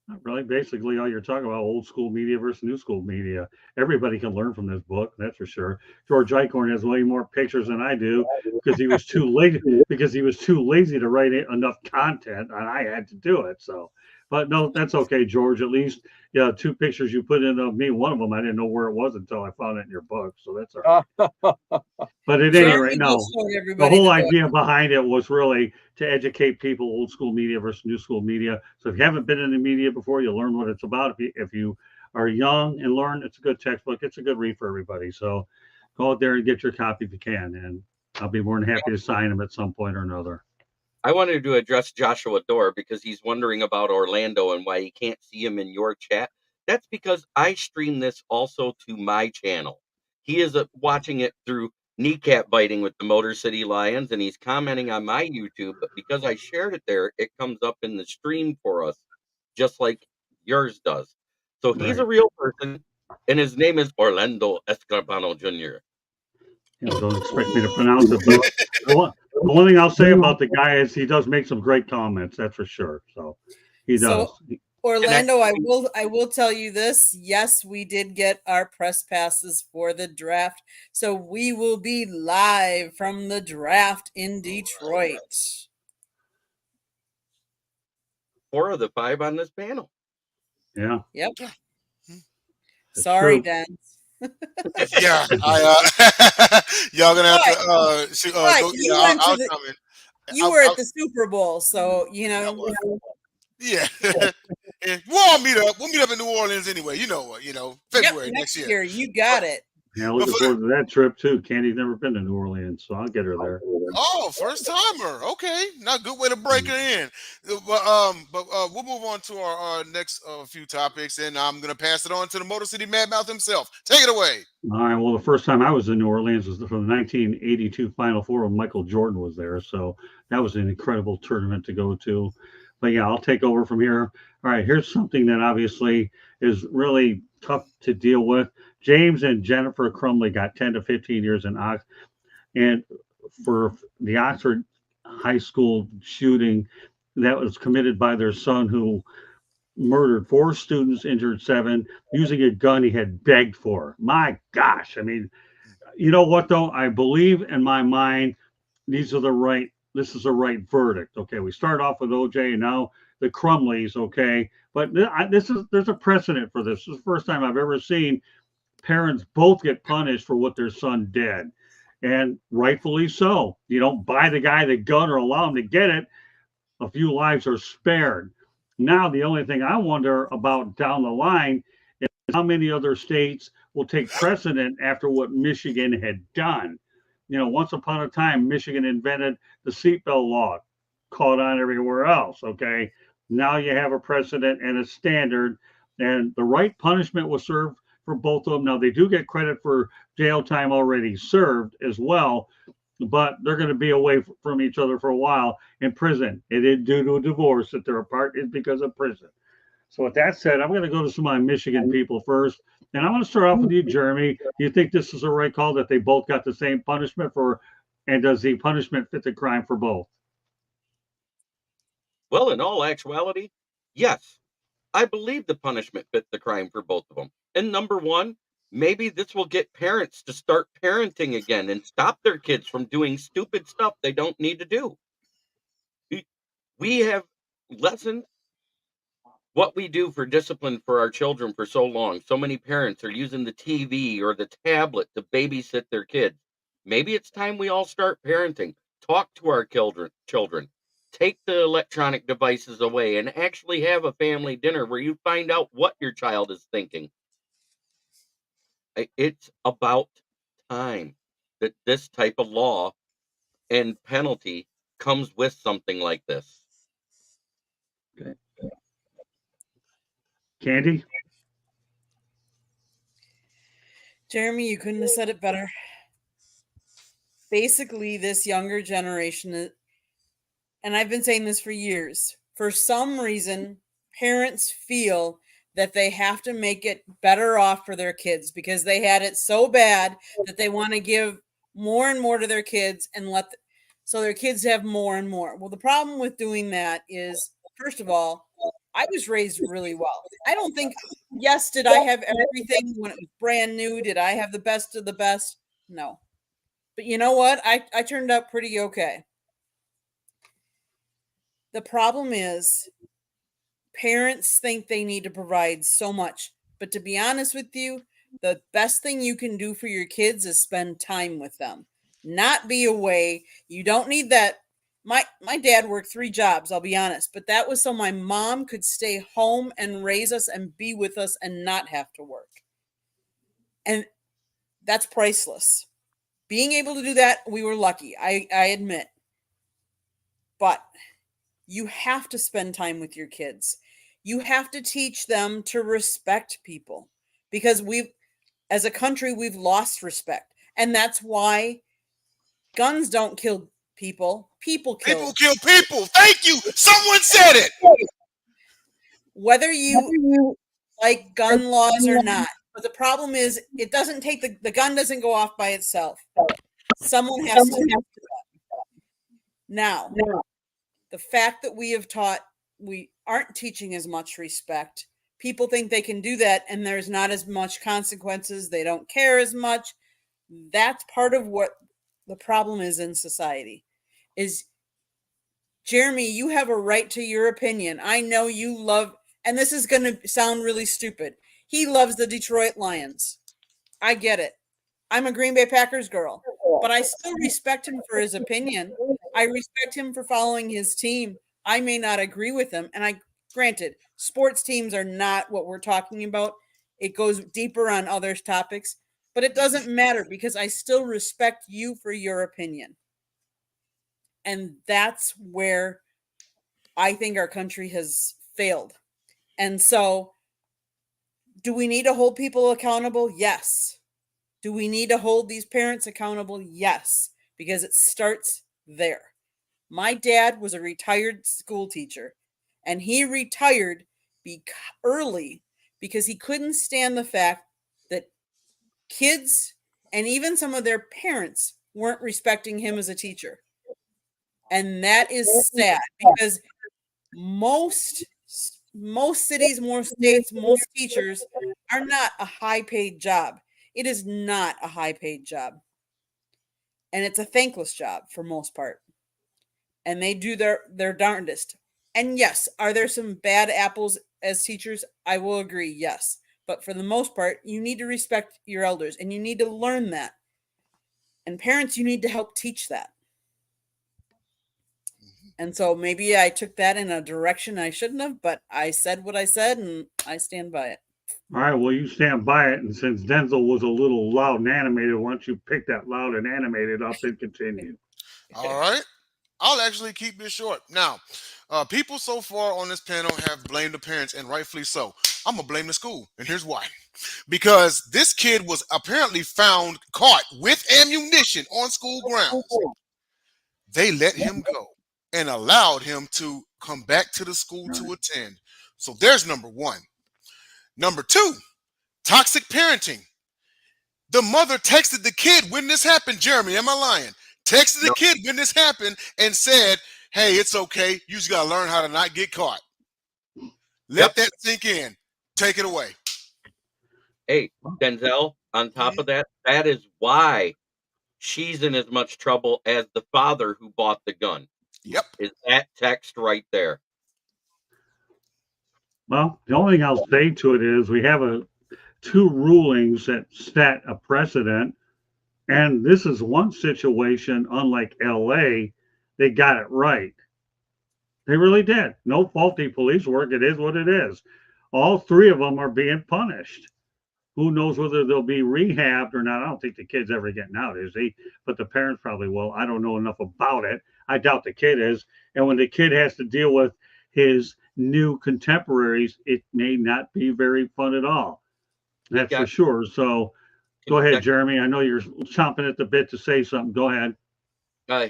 Not really. Basically, all you're talking about old school media versus new school media. Everybody can learn from this book, that's for sure. George Eichhorn has way more pictures than I do because he was too lazy. To write enough content, and I had to do it. So, but no, that's okay, George. At least, 2 pictures you put in of me. One of them I didn't know where it was until I found it in your book. So that's all right. But at any rate, no. The whole idea behind it was really to educate people, old school media versus new school media. So if you haven't been in the media before, you'll learn what it's about. If you are young and learn, it's a good textbook. It's a good read for everybody. So go out there and get your copy if you can. And I'll be more than happy to sign them at some point or another. I wanted to address Joshua Dorr because he's wondering about Orlando and why he can't see him in your chat. That's because I stream this also to my channel. He is watching it through Kneecap Biting with the Motor City Lions, and he's commenting on my YouTube. But because I shared it there, it comes up in the stream for us, just like yours does. So he's a real person, and his name is Orlando Escarbano Jr. Don't expect me to pronounce it, but the one thing I'll say about the guy is he does make some great comments, that's for sure. So he does. So, Orlando, I will tell you this. Yes, we did get our press passes for the draft. So we will be live from the draft in Detroit. 4 of the 5 on this panel. Yeah. Yep. That's Sorry, true. Dan. Yeah, y'all gonna have to go. You Yeah, went to I'll the come in. you were at the Super Bowl, so you I know. was. Yeah. And we'll all meet up. We'll meet up in New Orleans anyway. You know what? February Yep, next next year. year. You got it. Yeah, looking forward to that trip too. Candy's never been to New Orleans, so I'll get her there. Oh, first timer. Okay, not a good way to break her in. But we'll move on to our next few topics, and I'm gonna pass it on to the Motor City Madmouth himself. Take it away. All right. Well, the first time I was in New Orleans was for the 1982 Final Four when Michael Jordan was there. So that was an incredible tournament to go to. But yeah, I'll take over from here. All right. Here's something that obviously is really tough to deal with. James and Jennifer Crumbley got 10 to 15 years in Oxford. And for the Oxford high school shooting that was committed by their son, who murdered 4 students, injured 7, using a gun he had begged for. My gosh. I mean, you know what though? I believe in my mind this is the right verdict. Okay, we start off with OJ and now the Crumleys, okay? But there's a precedent for this. This is the first time I've ever seen parents both get punished for what their son did. And rightfully so. You don't buy the guy the gun or allow him to get it. A few lives are spared. Now, the only thing I wonder about down the line is how many other states will take precedent after what Michigan had done. Once upon a time, Michigan invented the seatbelt law, caught on everywhere else. Okay. Now you have a precedent and a standard, and the right punishment was served for both of them. Now, they do get credit for jail time already served as well, but they're going to be away from each other for a while in prison. It isn't due to a divorce that they're apart. It's because of prison. So with that said, I'm going to go to some of my Michigan people first. And I want to start off with you, Jeremy. Do you think this is a right call that they both got the same punishment for, and does the punishment fit the crime for both? Well, in all actuality, yes. I believe the punishment fit the crime for both of them. And number one, maybe this will get parents to start parenting again and stop their kids from doing stupid stuff they don't need to do. We have lessened what we do for discipline for our children for so long. So many parents are using the TV or the tablet to babysit their kids. Maybe it's time we all start parenting. Talk to our children. Take the electronic devices away and actually have a family dinner where you find out what your child is thinking. It's about time that this type of law and penalty comes with something like this. Okay. Candy? Jeremy, you couldn't have said it better. Basically, this younger generation, and I've been saying this for years, for some reason, parents feel that they have to make it better off for their kids because they had it so bad that they want to give more and more to their kids and so their kids have more and more. Well, the problem with doing that is, first of all, I was raised really well. I don't think, yes, did I have everything when it was brand new? Did I have the best of the best? No. But you know what? I turned out pretty okay. The problem is parents think they need to provide so much. But to be honest with you, the best thing you can do for your kids is spend time with them, not be away. You don't need that. My dad worked 3 jobs, I'll be honest, but that was so my mom could stay home and raise us and be with us and not have to work. And that's priceless. Being able to do that, we were lucky, I admit. But you have to spend time with your kids. You have to teach them to respect people because as a country, we've lost respect. And that's why guns don't kill people. People kill people. Thank you. Someone said it. Whether you like gun laws or not. But the problem is it doesn't take the gun doesn't go off by itself. Someone has to do that. Now, the fact that we have taught aren't teaching as much respect. People think they can do that and there's not as much consequences. They don't care as much. That's part of what the problem is in society. Is Jeremy, you have a right to your opinion. I know you love, and this is going to sound really stupid. He loves the Detroit Lions. I get it. I'm a Green Bay Packers girl, but I still respect him for his opinion. I respect him for following his team. I may not agree with him. And granted, sports teams are not what we're talking about. It goes deeper on other topics, but it doesn't matter because I still respect you for your opinion. And that's where I think our country has failed. And so, do we need to hold people accountable? Yes. Do we need to hold these parents accountable? Yes, because it starts there. My dad was a retired school teacher, and he retired early because he couldn't stand the fact that kids and even some of their parents weren't respecting him as a teacher. And that is sad because most cities, most states, most teachers are not a high paid job. It is not a high paid job. And it's a thankless job for most part. And they do their darndest. And yes, are there some bad apples as teachers? I will agree, yes. But for the most part, you need to respect your elders and you need to learn that. And parents, you need to help teach that. And so maybe I took that in a direction I shouldn't have, but I said what I said and I stand by it. All right, well, you stand by it. And since Denzel was a little loud and animated, why don't you pick that loud and animated up and continue? All right. I'll actually keep this short. Now, people so far on this panel have blamed the parents, and rightfully so. I'm going to blame the school, and here's why. Because this kid was apparently found caught with ammunition on school grounds. They let him go and allowed him to come back to the school to attend. So there's number one. Number two, toxic parenting. The mother texted the kid when this happened. Jeremy, am I lying? Texted the kid when this happened and said, hey, it's okay. You just got to learn how to not get caught. Let that sink in. Take it away. Hey, Denzel, on top of that, that is why she's in as much trouble as the father who bought the gun. Yep. Is that text right there? Well, the only thing I'll say to it is we have two rulings that set a precedent. And this is one situation, unlike LA, they got it right. They really did. No faulty police work. It is what it is. All three of them are being punished. Who knows whether they'll be rehabbed or not? I don't think the kid's ever getting out, is he? But the parents probably will. I don't know enough about it. I doubt the kid is. And when the kid has to deal with his new contemporaries, it may not be very fun at all. That's for sure. So go ahead, Jeremy. I know you're chomping at the bit to say something. Go ahead.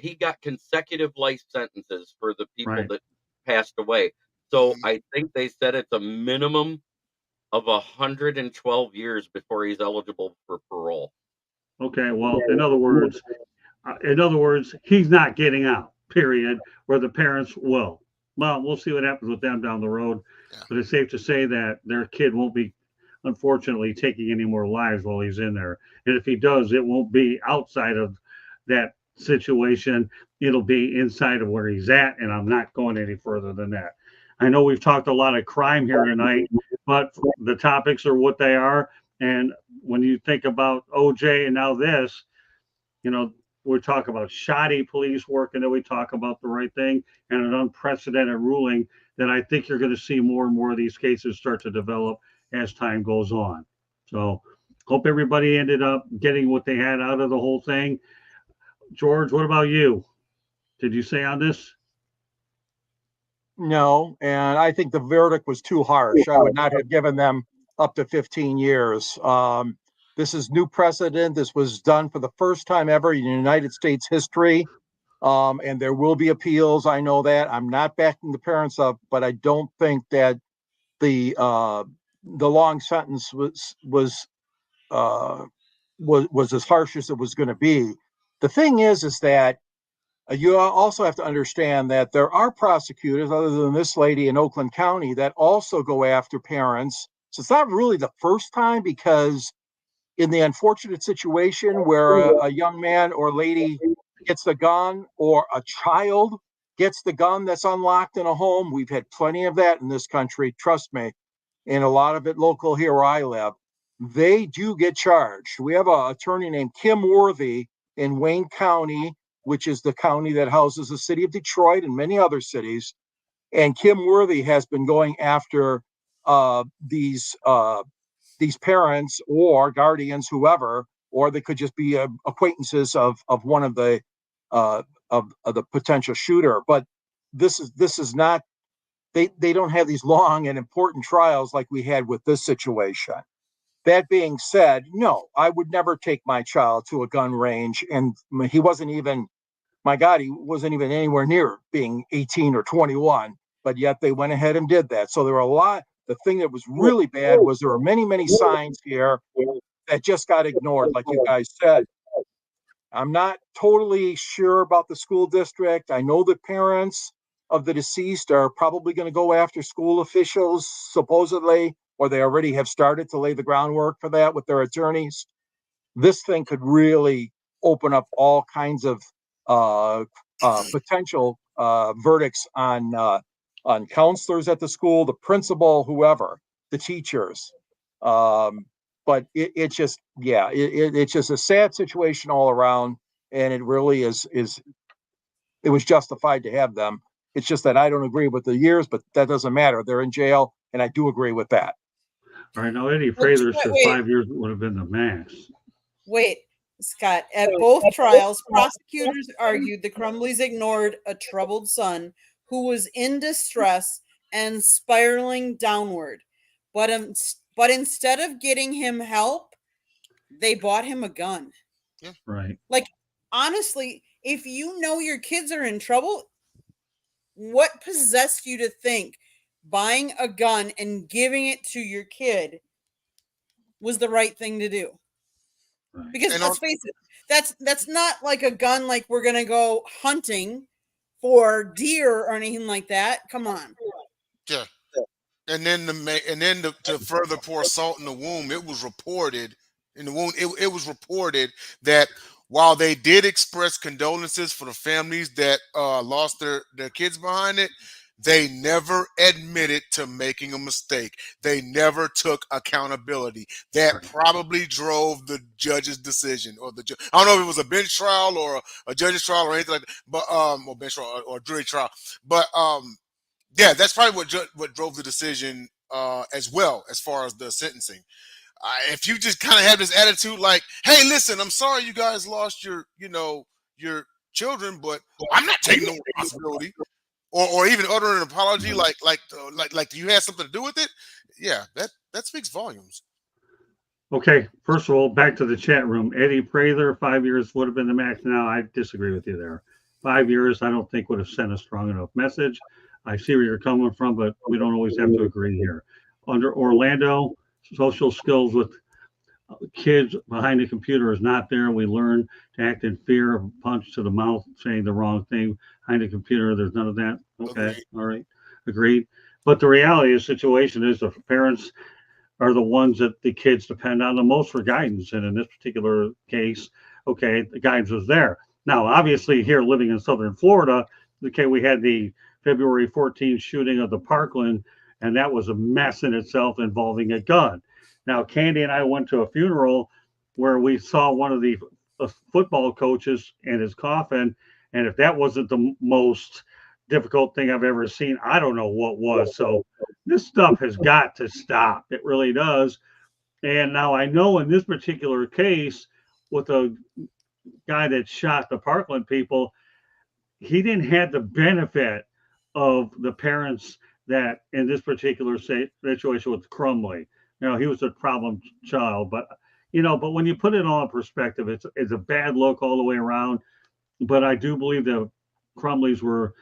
He got consecutive life sentences for the people that passed away. So I think they said it's a minimum of 112 years before he's eligible for parole. Okay. Well, in other words, he's not getting out, period, where the parents will. Well, we'll see what happens with them down the road. Yeah. But it's safe to say that their kid won't be, unfortunately, taking any more lives while he's in there. And if he does, it won't be outside of that situation. It'll be inside of where he's at. And I'm not going any further than that. I know we've talked a lot of crime here tonight, but the topics are what they are. And when you think about OJ and now this, you know, we talk about shoddy police work, and then we talk about the right thing and an unprecedented ruling that I think you're going to see more and more of these cases start to develop as time goes on. So hope everybody ended up getting what they had out of the whole thing. George, what about you? Did you say on this? No, and I think the verdict was too harsh. I would not have given them up to 15 years. This is new precedent. This was done for the first time ever in United States history. And there will be appeals. I know that. I'm not backing the parents up, but I don't think that the long sentence was as harsh as it was going to be. The thing is that You also have to understand that there are prosecutors, other than this lady in Oakland County, that also go after parents. So it's not really the first time, because in the unfortunate situation where a young man or lady gets the gun, or a child gets the gun that's unlocked in a home, we've had plenty of that in this country, trust me, and a lot of it local here where I live. They do get charged. We have an attorney named Kim Worthy in Wayne County, which is the county that houses the city of Detroit and many other cities. And Kim Worthy has been going after uh, these uh, these parents or guardians, whoever, or they could just be acquaintances of one of the the potential shooter. But this is not. They don't have these long and important trials like we had with this situation. That being said, no, I would never take my child to a gun range, and he wasn't even. My God, he wasn't even anywhere near being 18 or 21, but yet they went ahead and did that. So there were a lot. The thing that was really bad was there were many signs here that just got ignored, like you guys said. I'm not totally sure about the school district. I know the parents of the deceased are probably going to go after school officials, supposedly, or they already have started to lay the groundwork for that with their attorneys. This thing could really open up all kinds of uh, potential verdicts on counselors at the school, the principal, whoever, the teachers. Um, but it's just, yeah, it's just a sad situation all around, and it really is. It was justified to have them. It's just that I don't agree with the years, but that doesn't matter. They're in jail, and I do agree with that. All right, now Eddie Wait, Prather said wait, 5 years would have been the max. wait, Scott. At both trials, prosecutors argued the Crumbleys ignored a troubled son who was in distress and spiraling downward. But instead of getting him help, they bought him a gun. Right. Like, honestly, if you know your kids are in trouble, what possessed you to think buying a gun and giving it to your kid was the right thing to do? Right. Because And let's face it, that's not like a gun like we're gonna go hunting for deer or anything like that. Come on. yeah, to further pour salt in the wound, it was reported in the wound. It was reported that while they did express condolences for the families that lost their kids behind it, they never admitted to making a mistake. They never took accountability. That Right. probably drove the judge's decision, or I don't know if it was a bench trial or a judge's trial or anything like that, but or bench trial or jury trial, but yeah, that's probably what drove the decision as well, as far as the sentencing. If you just kind of have this attitude like, "Hey, listen, I'm sorry you guys lost your children, but I'm not taking no responsibility," or even uttering an apology, like you had something to do with it. Yeah, that speaks volumes. Okay, first of all, back to the chat room. Eddie Prather, 5 years would have been the max. Now, I disagree with you there. 5 years, I don't think would have sent a strong enough message. I see where you're coming from, but we don't always have to agree here. Under Orlando, social skills with kids behind the computer is not there. We learn to act in fear of a punch to the mouth, saying the wrong thing behind the computer. There's none of that. Okay, Agreed. all right, agreed. But the reality of the situation is the parents are the ones that the kids depend on the most for guidance. And in this particular case, okay, the guidance was there. Now, obviously, here living in Southern Florida, okay, we had the February 14th shooting of the Parkland, and that was a mess in itself involving a gun. Now, Candy and I went to a funeral where we saw one of the football coaches in his coffin. And if that wasn't the most difficult thing I've ever seen, I don't know what was. So this stuff has got to stop. It really does. And now I know in this particular case, with the guy that shot the Parkland people, he didn't have the benefit of the parents that in this particular situation with Crumbley. You know, he was a problem child, but but when you put it all in perspective, it's a bad look all the way around. But I do believe the Crumbleys were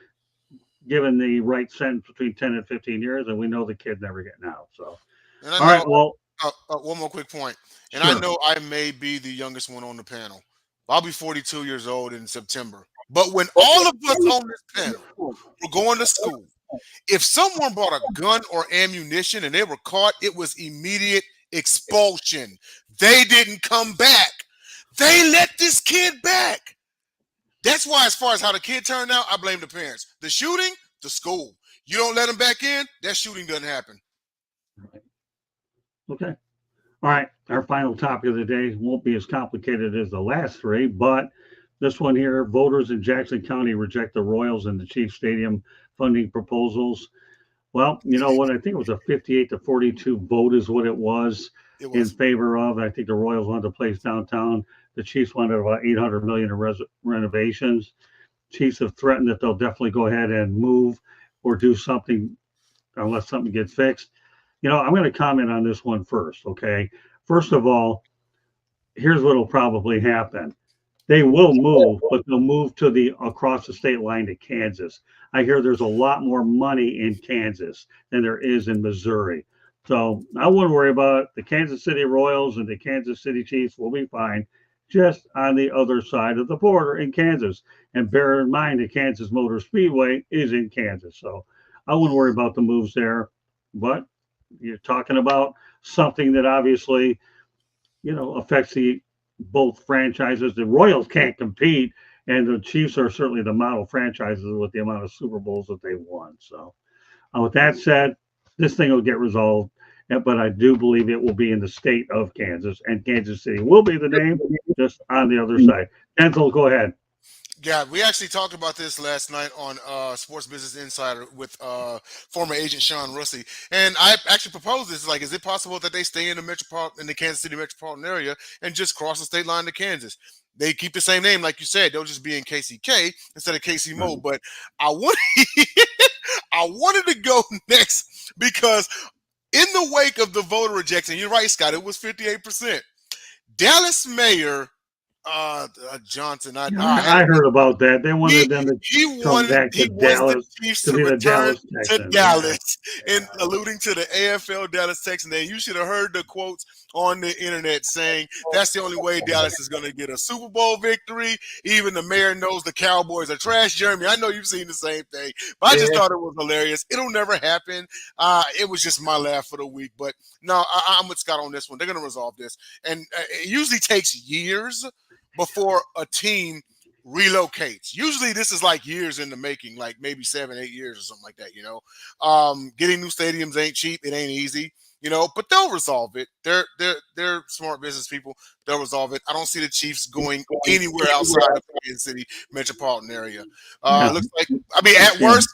given the right sentence between 10 and 15 years, and we know the kid never getting out. So, And I all know right, well, one more quick point, and I sure. know I may be the youngest one on the panel. I'll be 42 years old in September. But when all of us on this panel were going to school, if someone brought a gun or ammunition and they were caught, it was immediate expulsion. They didn't come back. They let this kid back. That's why, as far as how the kid turned out, I blame the parents. The shooting, the school. You don't let him back in, that shooting doesn't happen. Okay. All right. Our final topic of the day won't be as complicated as the last three, but this one here, voters in Jackson County reject the Royals and the Chiefs Stadium funding proposals. Well, you know what? I think it was a 58-42 vote is what it was in favor of. I think the Royals wanted to place downtown. The Chiefs wanted about $800 million in renovations. Chiefs have threatened that they'll definitely go ahead and move or do something unless something gets fixed. You know, I'm going to comment on this one first, okay? First of all, here's what will probably happen. They will move, but they'll move to the across the state line to Kansas. I hear there's a lot more money in Kansas than there is in Missouri. So I wouldn't worry about it. The Kansas City Royals and the Kansas City Chiefs will be fine just on the other side of the border in Kansas. And bear in mind, the Kansas Motor Speedway is in Kansas. So I wouldn't worry about the moves there. But you're talking about something that obviously, you know, affects the both franchises. The Royals can't compete, and the Chiefs are certainly the model franchises with the amount of Super Bowls that they've won. So, with that said, this thing will get resolved, but I do believe it will be in the state of Kansas, and Kansas City will be the name, just on the other side. Denzel, go ahead. Yeah, we actually talked about this last night on Sports Business Insider with former agent Sean Russey, and I actually proposed this. Like, is it possible that they stay in the Kansas City metropolitan area and just cross the state line to Kansas? They keep the same name, like you said. They'll just be in KCK instead of KC Mo. But I wanted to go next because in the wake of the voter rejection, you're right, Scott. It was 58%. Dallas Mayor Johnson. I heard about that. They wanted them to come back to Dallas to be the Dallas to Dallas, and alluding to the AFL Dallas Texans. And you should have heard the quotes on the internet saying that's the only way Dallas is going to get a Super Bowl victory. Even the mayor knows the Cowboys are trash. Jeremy, I know you've seen the same thing, but I just thought it was hilarious. It'll never happen. It was just my laugh for the week. But no, I'm with Scott on this one. They're going to resolve this, and it usually takes years before a team relocates. Usually this is like years in the making, like maybe 7-8 years or something like that, you know. Getting new stadiums ain't cheap. It ain't easy, you know, but they'll resolve it. They're smart business people. They'll resolve it. I don't see the Chiefs going anywhere outside of the Kansas City metropolitan area. Looks like, I mean, at worst,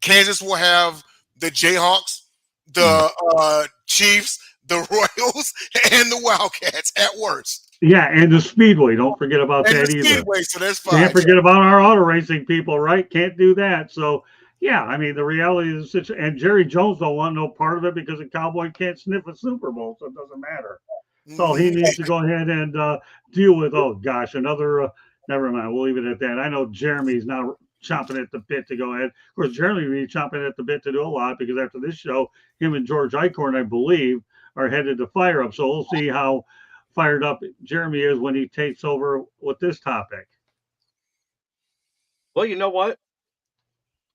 Kansas will have the Jayhawks, the Chiefs, the Royals, and the Wildcats at worst. Yeah, and the Speedway. Don't forget about that either. Speedway, so that's fine. Can't forget about our auto racing people, right? Can't do that. So, yeah, I mean, the reality is, and Jerry Jones don't want no part of it because the Cowboy can't sniff a Super Bowl, so it doesn't matter. So he needs to go ahead and deal with, oh, gosh, another, never mind. We'll leave it at that. I know Jeremy's now chomping at the bit to go ahead. Of course, Jeremy will be chomping at the bit to do a lot because after this show, him and George Eichhorn, I believe, are headed to Fire Up. So we'll see how fired up Jeremy is when he takes over with this topic. Well, you know what?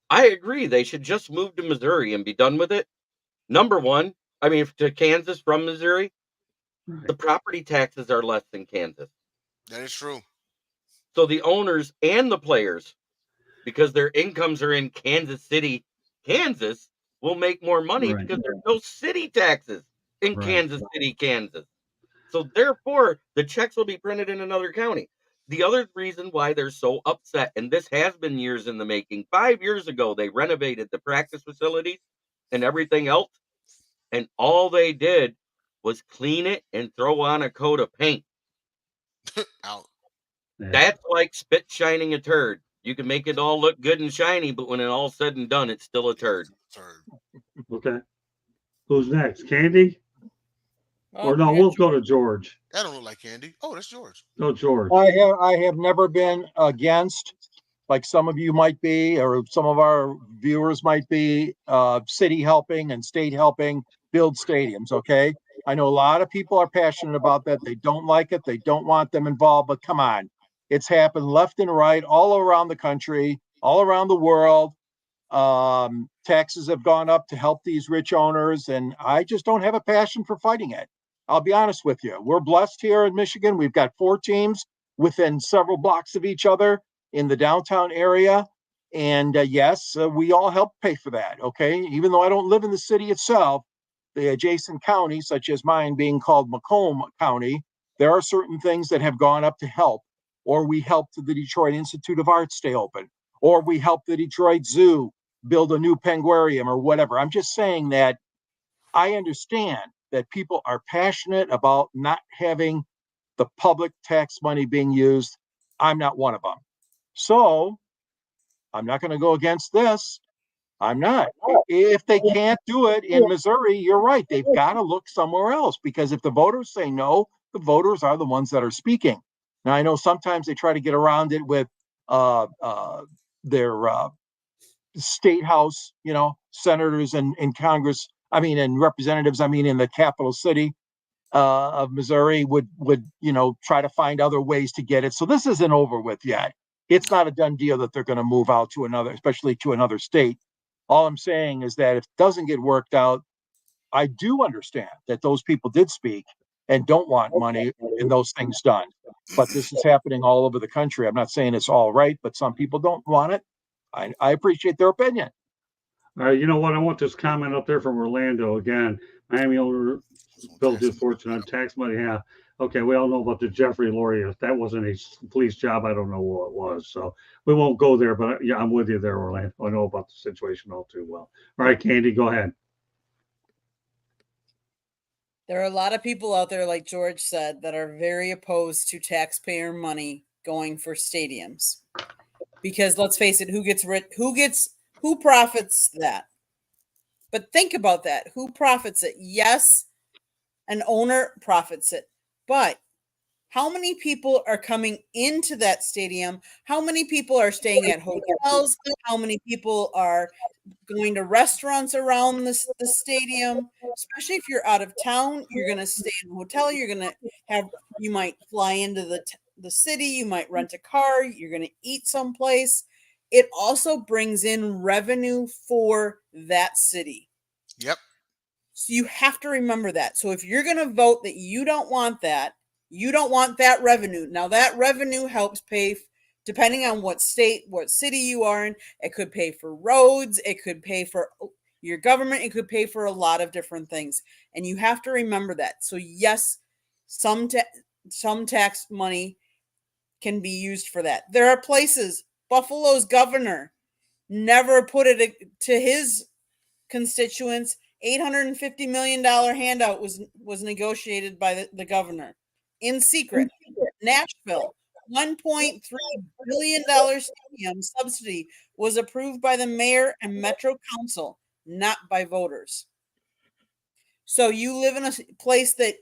I agree. They should just move to Missouri and be done with it. Number one, I mean, to Kansas from Missouri, the property taxes are less than Kansas. That is true. So the owners and the players, because their incomes are in Kansas City, Kansas, will make more money because there's no city taxes in Kansas City, Kansas. So therefore, the checks will be printed in another county. The other reason why they're so upset, and this has been years in the making, 5 years ago, they renovated the practice facilities and everything else, and all they did was clean it and throw on a coat of paint. Out. That's like spit shining a turd. You can make it all look good and shiny, but when it's all said and done, it's still a turd. Okay. Who's next? Candy? Or no, we'll go to George. That don't look like Candy. Oh, that's George. No, George. I have never been against, like some of you might be, or some of our viewers might be, city helping and state helping build stadiums. Okay. I know a lot of people are passionate about that. They don't like it. They don't want them involved, but come on. It's happened left and right, all around the country, all around the world. Taxes have gone up to help these rich owners, and I just don't have a passion for fighting it. I'll be honest with you. We're blessed here in Michigan. We've got 4 teams within several blocks of each other in the downtown area. And yes, we all help pay for that. Okay. Even though I don't live in the city itself, the adjacent county, such as mine being called Macomb County, there are certain things that have gone up to help. Or we helped the Detroit Institute of Arts stay open, or we helped the Detroit Zoo build a new penguarium or whatever. I'm just saying that I understand that people are passionate about not having the public tax money being used. I'm not one of them. So I'm not going to go against this. I'm not. If they can't do it in Missouri, you're right. They've got to look somewhere else, because if the voters say no, the voters are the ones that are speaking. Now, I know sometimes they try to get around it with their state house, senators and Congress, and representatives, in the capital city of Missouri would try to find other ways to get it. So this isn't over with yet. It's not a done deal that they're going to move out to another, especially to another state. All I'm saying is that if it doesn't get worked out, I do understand that those people did speak and don't want money and those things done. But this is happening all over the country. I'm not saying it's all right, but some people don't want it. I appreciate their opinion. All right, you know what? I want this comment up there from Orlando again. Miami owner built his fortune on tax money. Yeah. Okay, we all know about the Jeffrey Lurie. If that wasn't a police job, I don't know what it was. So we won't go there, but yeah, I'm with you there, Orlando. I know about the situation all too well. All right, Candy, go ahead. There are a lot of people out there, like George said, that are very opposed to taxpayer money going for stadiums. Because let's face it, who gets rich? Who profits that? But think about that. Who profits it? Yes, an owner profits it. But how many people are coming into that stadium? How many people are staying at hotels? How many people are going to restaurants around the stadium? Especially if you're out of town, you're going to stay in a hotel. You might fly into the city. You might rent a car. You're going to eat someplace. It also brings in revenue for that city. Yep. So you have to remember that. So if you're going to vote that you don't want that revenue. Now that revenue helps pay, depending on what state, what city you are in, it could pay for roads, it could pay for your government, it could pay for a lot of different things. And you have to remember that. So yes, some tax money can be used for that. There are places, Buffalo's governor never put it to his constituents. $850 million handout was negotiated by the governor in secret. Nashville, $1.3 billion stadium subsidy was approved by the mayor and Metro Council, not by voters. So you live in a place that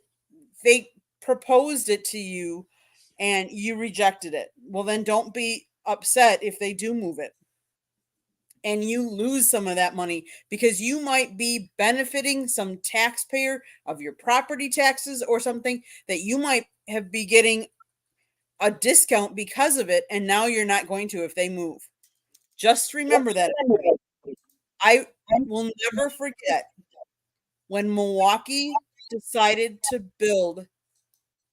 they proposed it to you and you rejected it. Well, then don't be upset if they do move it. And you lose some of that money because you might be benefiting some taxpayer of your property taxes or something that you might be getting a discount because of it. And now you're not going to if they move. Just remember that. I will never forget when Milwaukee decided to build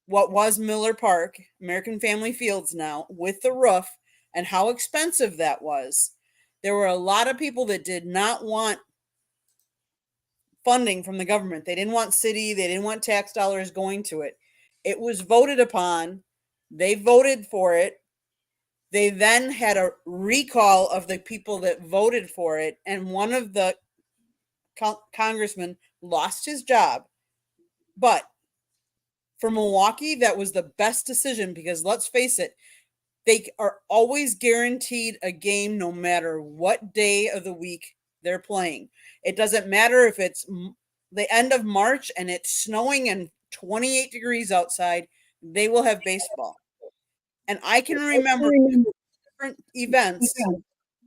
what was Miller Park, American Family Fields now, with the roof, and how expensive that was. There were a lot of people that did not want funding from the government. They didn't want city. They didn't want tax dollars going to it. It was voted upon. They voted for it. They then had a recall of the people that voted for it. And one of the congressmen lost his job. But for Milwaukee, that was the best decision because let's face it, they are always guaranteed a game no matter what day of the week they're playing. It doesn't matter if it's the end of March and it's snowing and 28 degrees outside, they will have baseball. And I can remember different events,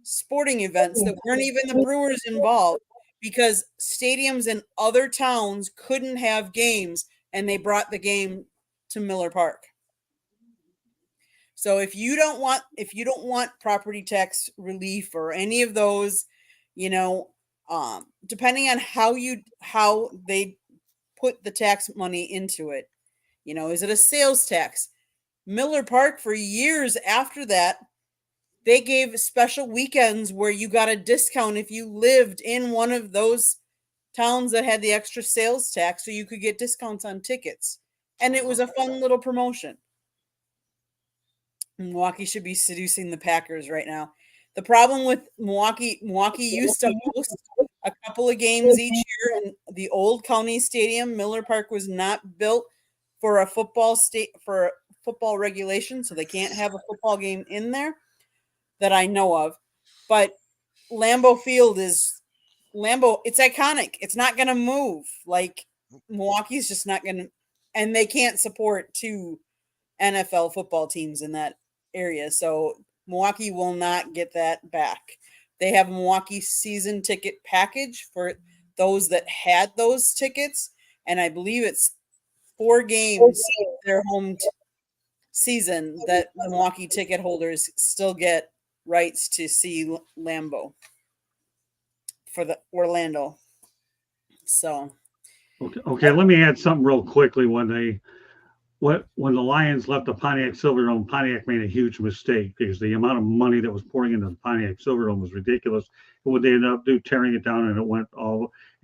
sporting events that weren't even the Brewers involved because stadiums in other towns couldn't have games and they brought the game to Miller Park. So if you don't want property tax relief or any of those, depending on how they put the tax money into it, is it a sales tax? Miller Park, for years after that, they gave special weekends where you got a discount if you lived in one of those towns that had the extra sales tax, so you could get discounts on tickets. And it was a fun little promotion. Milwaukee should be seducing the Packers right now. The problem with Milwaukee used to host a couple of games each year in the old county stadium. Miller Park was not built for a football regulation, so they can't have a football game in there that I know of. But Lambeau Field it's iconic. It's not going to move. Like, Milwaukee's just not going to, and they can't support two NFL football teams in that area. So Milwaukee will not get that back. They have a Milwaukee season ticket package for those that had those tickets. And I believe it's 4 games their home season that the Milwaukee ticket holders still get rights to see Lambeau for the Orlando. So okay, let me add something real quickly. When the Lions left the Pontiac Silverdome, Pontiac made a huge mistake because the amount of money that was pouring into the Pontiac Silverdome was ridiculous. And what they ended up doing, tearing it down, and it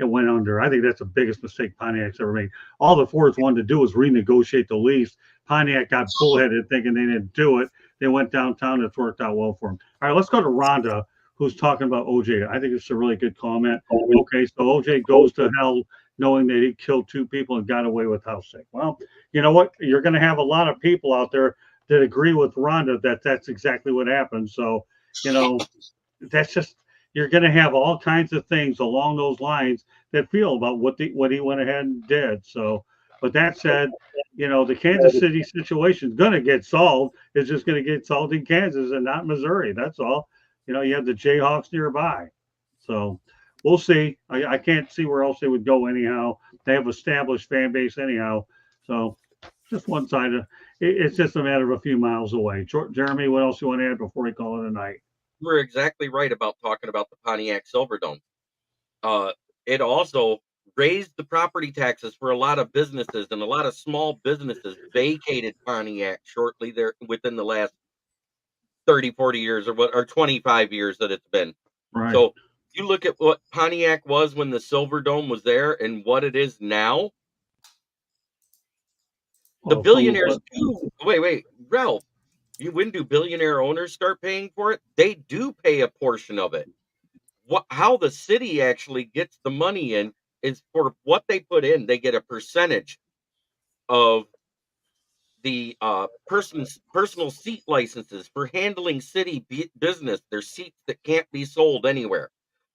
went under. I think that's the biggest mistake Pontiac's ever made. All the Fords wanted to do was renegotiate the lease. Pontiac got bullheaded thinking they didn't do it. They went downtown. It's worked out well for them. All right, let's go to Rhonda, who's talking about OJ. I think it's a really good comment. Okay, so OJ goes to hell knowing that he killed 2 people and got away with house sick. Well, you know what? You're going to have a lot of people out there that agree with Rhonda that that's exactly what happened. So, that's just, you're going to have all kinds of things along those lines that feel about what he went ahead and did. So, but that said, the Kansas City situation is going to get solved. It's just going to get solved in Kansas and not Missouri. That's all. You have the Jayhawks nearby. So we'll see. I can't see where else they would go anyhow. They have established fan base anyhow. So just one side of it's just a matter of a few miles away. Jeremy, what else you want to add before we call it a night? We're exactly right about talking about the Pontiac Silverdome. It also raised the property taxes for a lot of businesses, and a lot of small businesses vacated Pontiac shortly there within the last 30, 40 years or 25 years that it's been. Right. So you look at what Pontiac was when the Silverdome was there and what it is now. The billionaires do. Wait, Ralph. When do billionaire owners start paying for it? They do pay a portion of it. How the city actually gets the money in is for what they put in. They get a percentage of the personal seat licenses for handling city business. There's seats that can't be sold anywhere.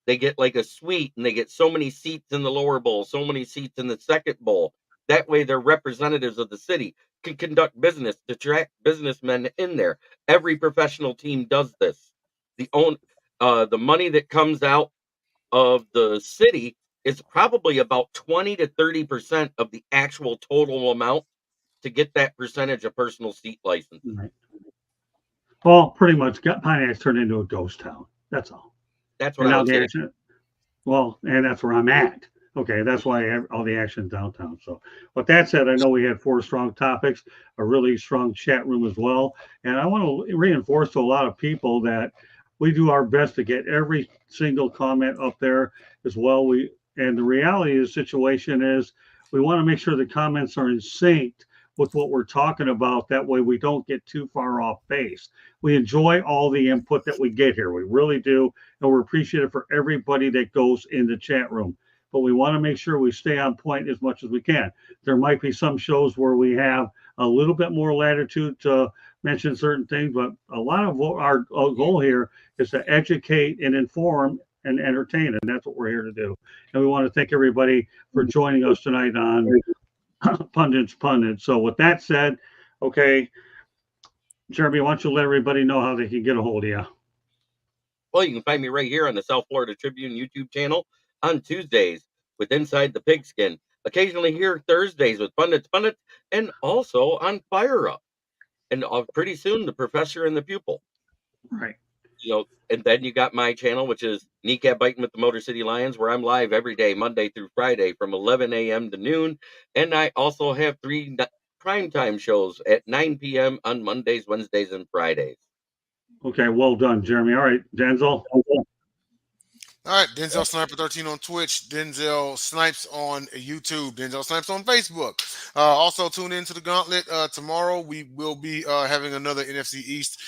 They get like a suite, and they get so many seats in the lower bowl, so many seats in the second bowl. That way, they're representatives of the city, can conduct business, to attract businessmen in there. Every professional team does this. The money that comes out of the city is probably about 20 to 30% of the actual total amount to get that percentage of personal seat license. Right. Well, pretty much Pontiac's turned into a ghost town. That's all. That's what I was getting. And that's where I'm at. Okay, that's why I have all the action downtown. So with that said, I know we had 4 strong topics, a really strong chat room as well. And I want to reinforce to a lot of people that we do our best to get every single comment up there as well. And the reality of the situation is we want to make sure the comments are in sync with what we're talking about. That way we don't get too far off base. We enjoy all the input that we get here. We really do. And we're appreciative for everybody that goes in the chat room. But we want to make sure we stay on point as much as we can. There might be some shows where we have a little bit more latitude to mention certain things, but a lot of our goal here is to educate and inform and entertain, and that's what we're here to do. And we want to thank everybody for joining us tonight on Pundits. So with that said, okay, Jeremy, why don't you let everybody know how they can get a hold of you? Well, you can find me right here on the South Florida Tribune YouTube channel on Tuesdays with Inside the Pigskin, occasionally here Thursdays with Pundits, and also on Fire Up. and pretty soon the professor and the pupil. Right. And then you got my channel, which is Kneecap Biting with the Motor City Lions, where I'm live every day, Monday through Friday from 11 a.m. to noon. And I also have 3 primetime shows at 9 p.m. on Mondays, Wednesdays, and Fridays. Okay, well done, Jeremy. All right, Denzel. All right, Denzel Sniper 13 on Twitch, Denzel Snipes on YouTube, Denzel Snipes on Facebook. Also, tune in to the Gauntlet tomorrow. We will be having another NFC East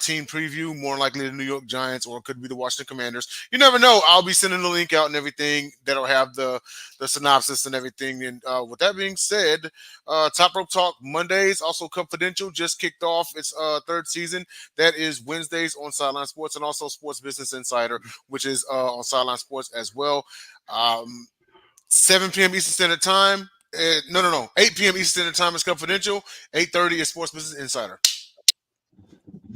team preview, more likely the New York Giants, or it could be the Washington Commanders. You never know. I'll be sending the link out and everything that'll have the synopsis and everything. And with that being said, Top Rope Talk Mondays, also Confidential, just kicked off its third season. That is Wednesdays on Sideline Sports, and also Sports Business Insider, which is on Sideline Sports as well. 7 p.m. Eastern Standard Time. 8 p.m. Eastern Standard Time is Confidential. 8:30 is Sports Business Insider.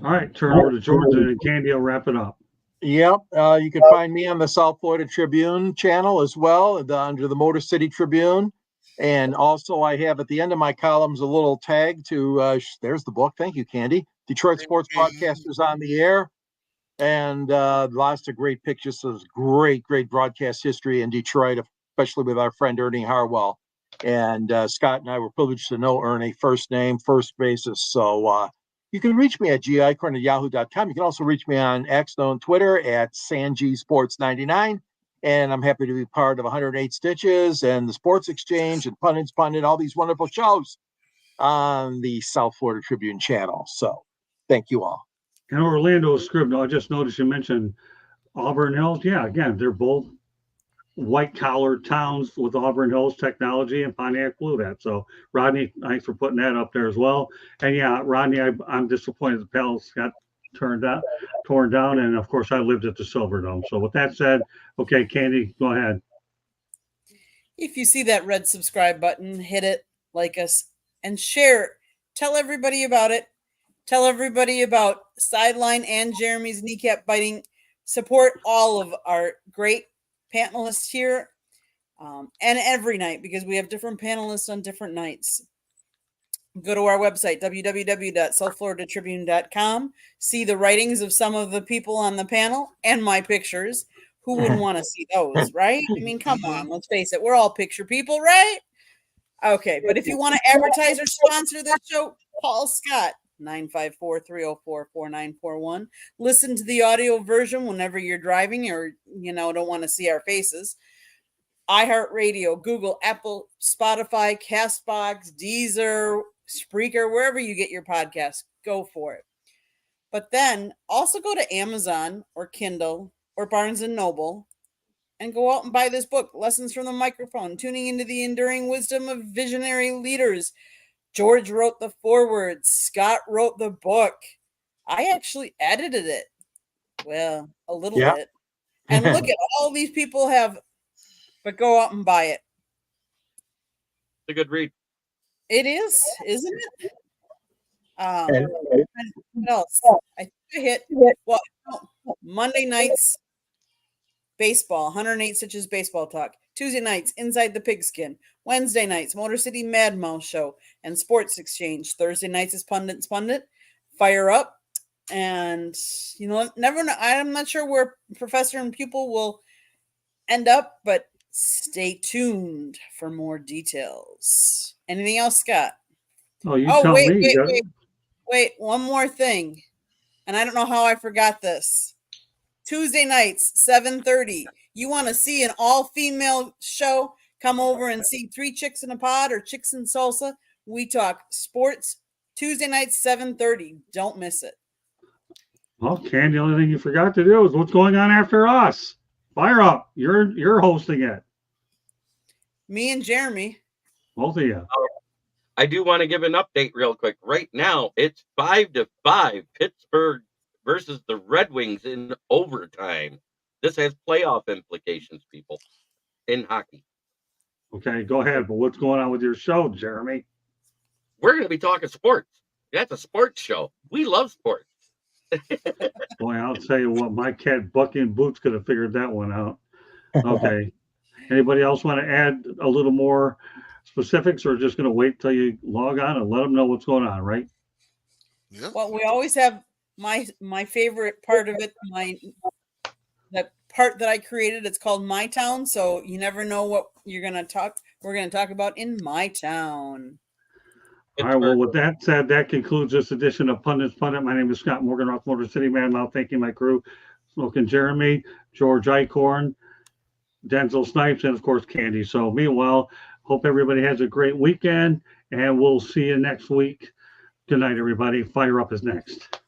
All right, turn over to George, and Candy will wrap it up. Yep. You can find me on the South Florida Tribune channel as well, under the Motor City Tribune. And also I have at the end of my columns a little tag to, there's the book. Thank you, Candy. Detroit Sports Broadcasters on the Air. And lots of great pictures of great broadcast history in Detroit, especially with our friend Ernie Harwell. And Scott and I were privileged to know Ernie, first name, first basis. So you can reach me at gicorn@yahoo.com. You can also reach me on X, on Twitter at SanGSports99. And I'm happy to be part of 108 Stitches and the Sports Exchange and Pundits, all these wonderful shows on the South Florida Tribune channel. So thank you all. And Orlando Scribner, I just noticed you mentioned Auburn Hills. Yeah, again, they're both white-collar towns with Auburn Hills technology, and Pontiac blew that. So, Rodney, thanks for putting that up there as well. And yeah, Rodney, I'm disappointed the Palace got torn down, and of course, I lived at the Silverdome. So, with that said, okay, Candy, go ahead. If you see that red subscribe button, hit it, like us, and share it. Tell everybody about it. Tell everybody about Sideline and Jeremy's Kneecap Biting. Support all of our great panelists here and every night, because we have different panelists on different nights. Go to our website, www.southfloridatribune.com. See the writings of some of the people on the panel and my pictures. Who wouldn't want to see those, right? I mean, come on, let's face it. We're all picture people, right? Okay, but if you want to advertise or sponsor this show, call Scott. 954-304-4941. Listen to the audio version whenever you're driving or, don't want to see our faces. iHeartRadio, Google, Apple, Spotify, Castbox, Deezer, Spreaker, wherever you get your podcasts, go for it. But then also go to Amazon or Kindle or Barnes & Noble and go out and buy this book, Lessons from the Microphone, Tuning into the Enduring Wisdom of Visionary Leaders. George wrote the foreword. Scott wrote the book. I actually edited it. Well, a little bit. And look at all these people have, but go out and buy it. It's a good read. It is, isn't it? What else? I think I hit, Monday nights, baseball, 108 Stitches baseball talk. Tuesday nights, Inside the Pigskin. Wednesday nights, Motor City Mad Mouse Show and Sports Exchange. Thursday nights is Pundits Pundit. Fire up. And, never know. I'm not sure where professor and pupil will end up, but stay tuned for more details. Anything else, Scott? Oh, tell me. Wait, one more thing. And I don't know how I forgot this. Tuesday nights, 7:30. You want to see an all-female show? Come over and see 3 Chicks in a Pod or Chicks in Salsa. We talk sports. Tuesday nights, 7:30. Don't miss it. Well, Ken, the only thing you forgot to do is what's going on after us. Fire up. You're hosting it. Me and Jeremy. Both of you. I do want to give an update real quick. Right now, it's 5-5. Pittsburgh versus the Red Wings in overtime. This has playoff implications, people, in hockey. Okay, go ahead. But what's going on with your show, Jeremy? We're going to be talking sports. That's a sports show. We love sports. Boy, I'll tell you what, my cat Bucky and Boots could have figured that one out. Okay. Anybody else want to add a little more specifics, or just going to wait till you log on and let them know what's going on, right? Yeah. Well, we always have my favorite part of it, the part that I created. It's called My Town, so you never know what we're gonna talk about in my town. All right. Well, with that said, that concludes this edition of Pundits Pundit. My name is Scott Morgan, Rock Motor City Man. Now, thanking my crew, Smoking Jeremy, George Eichhorn, Denzel Snipes, and of course, Candy. So, meanwhile, hope everybody has a great weekend, and we'll see you next week. Good night, everybody. Fire Up is next.